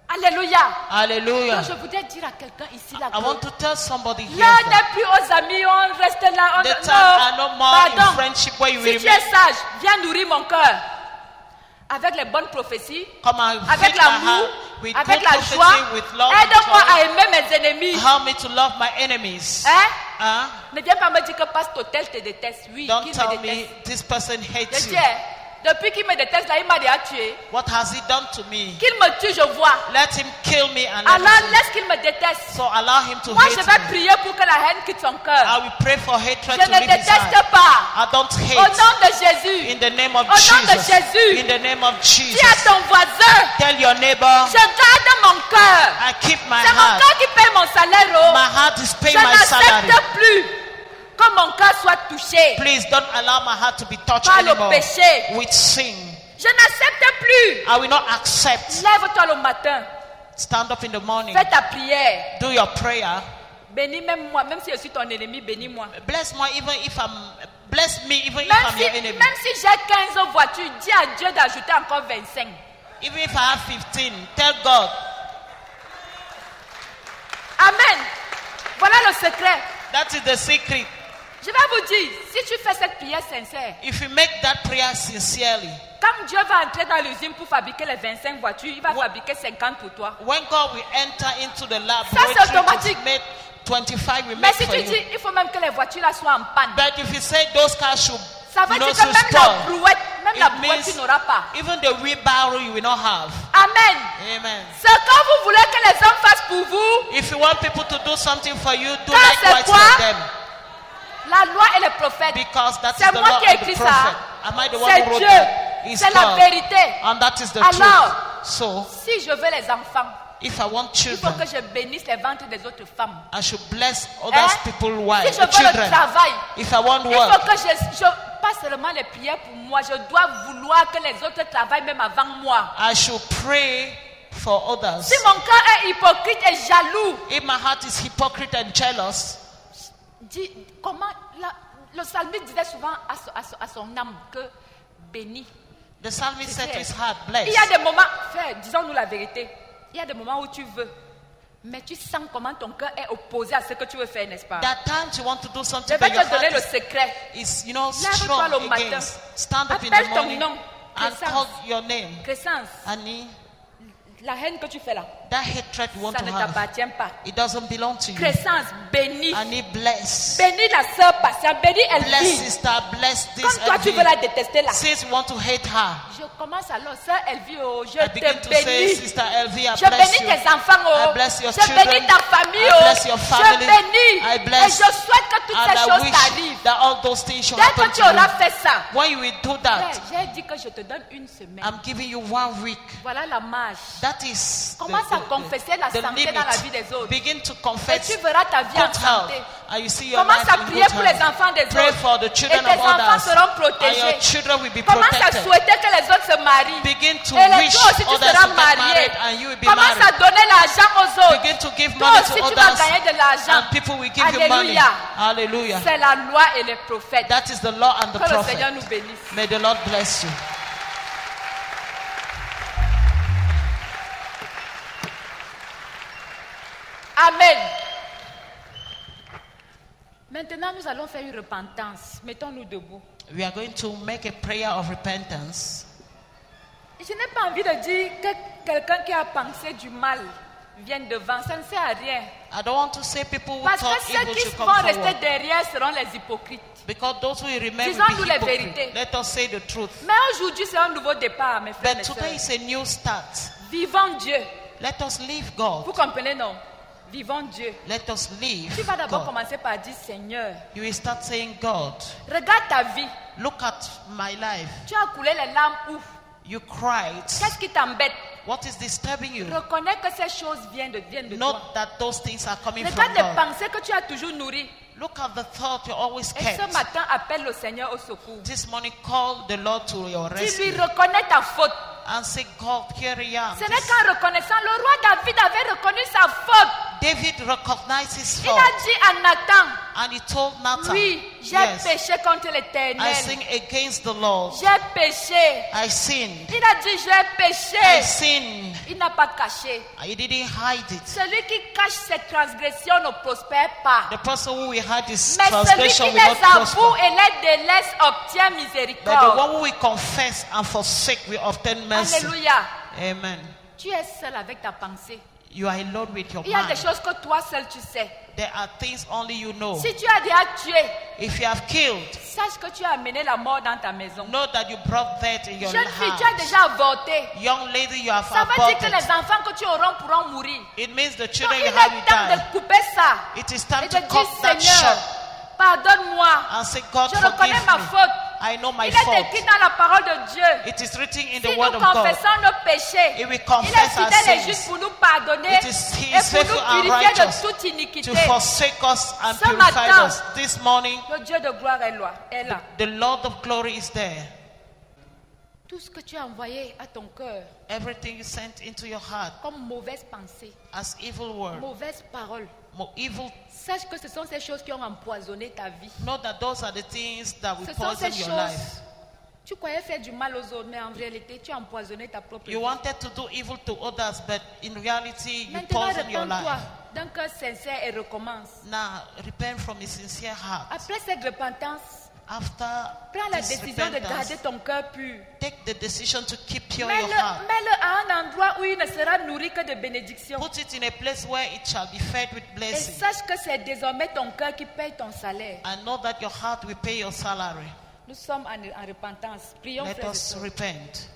alléluia. Hallelujah. Donc, je voudrais dire à quelqu'un ici là I want que to tell somebody here l'heure that n'est plus aux amis, on reste là. the time are no more in Pardon. friendship where you Si tu remain. es sage, viens nourrir mon cœur avec les bonnes prophéties, Come and avec feed my l'amour, heart with avec good la prophecy, joie. with love and Aide-moi joy. à aimer mes ennemis. Help me to love my enemies. Hein? Huh? Ne viens pas me dire que Pasteur tel te déteste. Oui, Don't qu'il tell me me déteste. this person Je hates dis, you. depuis qu'il me déteste là, il m'a déjà tué. What has he done to me? Qu'il me tue, je vois. Let him kill me and let Alors me see. laisse qu'il me déteste. So allow him to Moi, je hate vais me. prier pour que la haine quitte son cœur. I will pray for hatred Je to ne leave his heart. déteste pas. I don't Au hate. nom de Jésus. In the name of Au nom de Jesus. Jésus. In the name of Dis à Jesus. ton voisin, Tell your neighbor, je garde mon cœur. I keep my C'est mon heart. cœur qui paye mon salaire. Oh. My heart is Je paying my salary. n'accepte plus que mon cœur soit touché Please don't allow my heart to be touched par le anymore péché. with sin. Je n'accepte plus. I will not accept. Lève-toi le matin. Stand up in the morning. Fais ta prière. Do your prayer. Bénis même moi. Même si je suis ton ennemi, bénis-moi. Bless me even if Même I'm si, your enemy. même si j'ai 15 voitures, dis à Dieu d'ajouter encore 25. Even if I have 15, tell God. Amen. Voilà le secret. That is the secret. Je vais vous dire, si tu fais cette prière sincère, If you make that prayer sincerely, quand Dieu va entrer dans l'usine pour fabriquer les 25 voitures, il va What? fabriquer 50 pour toi. when God will enter into the c'est laboratory automatique. to make 25 will Mais make si for tu you. dis, il faut même que les voitures là soient en panne, But if you say those cars should, ça veut you know, dire que should même la spoil, brouette, même la it brouette, tu means n'auras pas. even the wheelbarrow you will not have. Amen. Amen. Ce que vous voulez que les hommes fassent pour vous, If you want people to do something for you, do Ça, c'est likewise quoi? for them. la loi et les prophètes, Because that is c'est the moi law qui ai of the écrit prophet. ça. Am I the one C'est who wrote Dieu. that? It's C'est la God. vérité. And that is the Alors, truth. So, si je veux les enfants, if I want il faut que children, je bénisse les ventres des autres femmes. I should bless Hein? others people's Si wives, je veux le children. travail, If I want il faut work, que pas seulement les prières pour moi, je dois vouloir que les autres travaillent même avant moi. I should pray for others. Si mon cœur est hypocrite et jaloux, If my heart is hypocrite and jealous, comment le psalmiste disait souvent à son âme que bénis. the psalmist said to his heart, Il y a bless. des moments, frère, disons-nous la vérité, il y a des moments où tu veux, mais tu sens comment ton cœur est opposé à ce que tu veux faire, n'est-ce pas? That times you want to do Je something, vais but your te donner le heart secret. is, you know, Lève-toi strong le matin. against. Stand up in Appelle the ton morning nom. and Crescence. call your name. Crescence, Annie, la haine que tu fais là, that hatred you want ça to ne have, t'appartient pas. it doesn't belong to you. Crescence, bénis. Annie, bless. Bénis la sœur patiente, bénis Bless Elvie. sister, bless this Comme toi tu veux Elvie. la détester là. Since you want to hate her, Je commence alors, sœur Elvie, oh, je I begin te to say, bénis. Sister Elvie, I Je bless bénis you. tes enfants, oh. I bless your Je children. bénis ta famille, I oh. bless your family. Je bénis. I Et bless. je souhaite que toutes And ces I choses wish t'arrivent. that all those things should Dès happen que tu to auras you. fait ça, When you will do that, j'ai dit que je te donne une semaine. I'm giving you 1 week. Voilà la marche. That is Commence à confesser la santé dans la vie des autres. Begin to Et confess tu verras ta vie en good health. santé. And you see your Commence life à in prier good pour les health. enfants des Pray autres. for the Et children tes of enfants others. seront And protégés. your children will be Commence à protected. souhaiter que les autres se marient. Begin to Et wish toi aussi tu others seras to get marié. married and you will be Commence à married. donner l'argent aux autres. Begin to give Toi money aussi to tu vas others gagner de l'argent. and people will give you money. Alléluia. Hallelujah. C'est la loi et les prophètes. That is the law and the Que le Seigneur prophet. nous bénisse. May the Lord bless you. Amen. Maintenant, nous allons faire une repentance. Mettons-nous debout. We are going to make a prayer of repentance. Je n'ai pas envie de dire que quelqu'un qui a pensé du mal vienne devant. Ça ne sert à rien. I don't want to say people who Parce que thought ceux evil qui should vont come rester forward. derrière seront les hypocrites. Because those who remain will Disons-nous be les hypocrites. vérités. Let us say the truth. Mais aujourd'hui, c'est un nouveau départ, mes frères But et today sœurs. is a new start. Vivons Dieu. Let us leave God. Vous comprenez, non? Vivons Dieu. Let us leave Tu vas d'abord God. commencer par dire, Seigneur, You will start saying, God, regarde ta vie. look at my life. Tu as coulé les larmes où? You cried. Qu'est-ce qui t'embête? What is disturbing you? Reconnais que ces choses viennent de toi. Note that those things are coming from Regarde les God. pensées que tu as toujours nourries. Look at the thought you always Et ce kept. matin, appelle le Seigneur au secours. This morning, call the Lord to your Tu lui rescue reconnais ta faute. and say, God, here I am. Ce n'est qu'en reconnaissant, le roi David avait reconnu sa faute. David recognized his Il a fault dit à Nathan, and he told Nathan, oui, j'ai yes, péché contre I l'Éternel. sin against the Lord. J'ai péché. I sinned. Il a dit, j'ai I péché. sinned. Il n'a pas caché. I didn't hide it. Celui qui cache ses transgressions ne prospère pas. The person who will hide his Mais celui transgression qui will not les avoue prosper. et les délaisse obtient But the miséricorde. one who will confess and forsake will obtain mercy. Alléluia. Amen. Tu es seul avec ta pensée. You are alone with your Il y a des mind. choses que toi seul tu sais. There are things only you know. Si tu as déjà tué, If you have killed, sache que tu as amené la mort dans ta maison. know that you brought death in your Jeune fille, tu as house. déjà avorté. Young lady, you have Ça veut dire que aborted. les enfants que tu auras pourront mourir. It means the Donc children il you have will est temps die. de couper ça. It is Et time de to dire, cut that Seigneur, short pardonne-moi. and say, God, Je reconnais ma forgive faute. me. I know my Il est fault. écrit dans la parole de Dieu. It is written in Si the nous word of God. confessons nos péchés, If we il est confess our fidèle et sins, juste pour nous pardonner He et is pour faithful nous and purifier de righteous toute iniquité. to forsake us and Ce purify matin, us. This morning, Le Dieu de gloire est là. the Lord of glory is there. Tout ce que tu as envoyé à ton cœur Everything is sent into your heart comme mauvaise pensée, as evil word, mauvaise parole, evil. sache que ce sont ces choses qui ont empoisonné ta vie. Know that those are the things that will Ce sont poison ces your choses. life. Tu croyais faire du mal aux autres, mais en réalité, tu as empoisonné ta propre You vie. wanted to do evil to others, but in reality, you Maintenant, poison your repens-toi life. d'un cœur sincère et recommence. Now, repent from a sincere heart. Après cette repentance, After prends la this décision de repentance, garder ton cœur pur. take the decision to keep pure your Mets-le heart. à un endroit où il ne sera nourri que de bénédictions. Put it in a place where it shall be fed with Et blessing. sache que c'est désormais ton cœur qui paye ton salaire. And know that your heart will pay your salary. Nous sommes en repentance. Prions, Let frères et us sœurs. repent.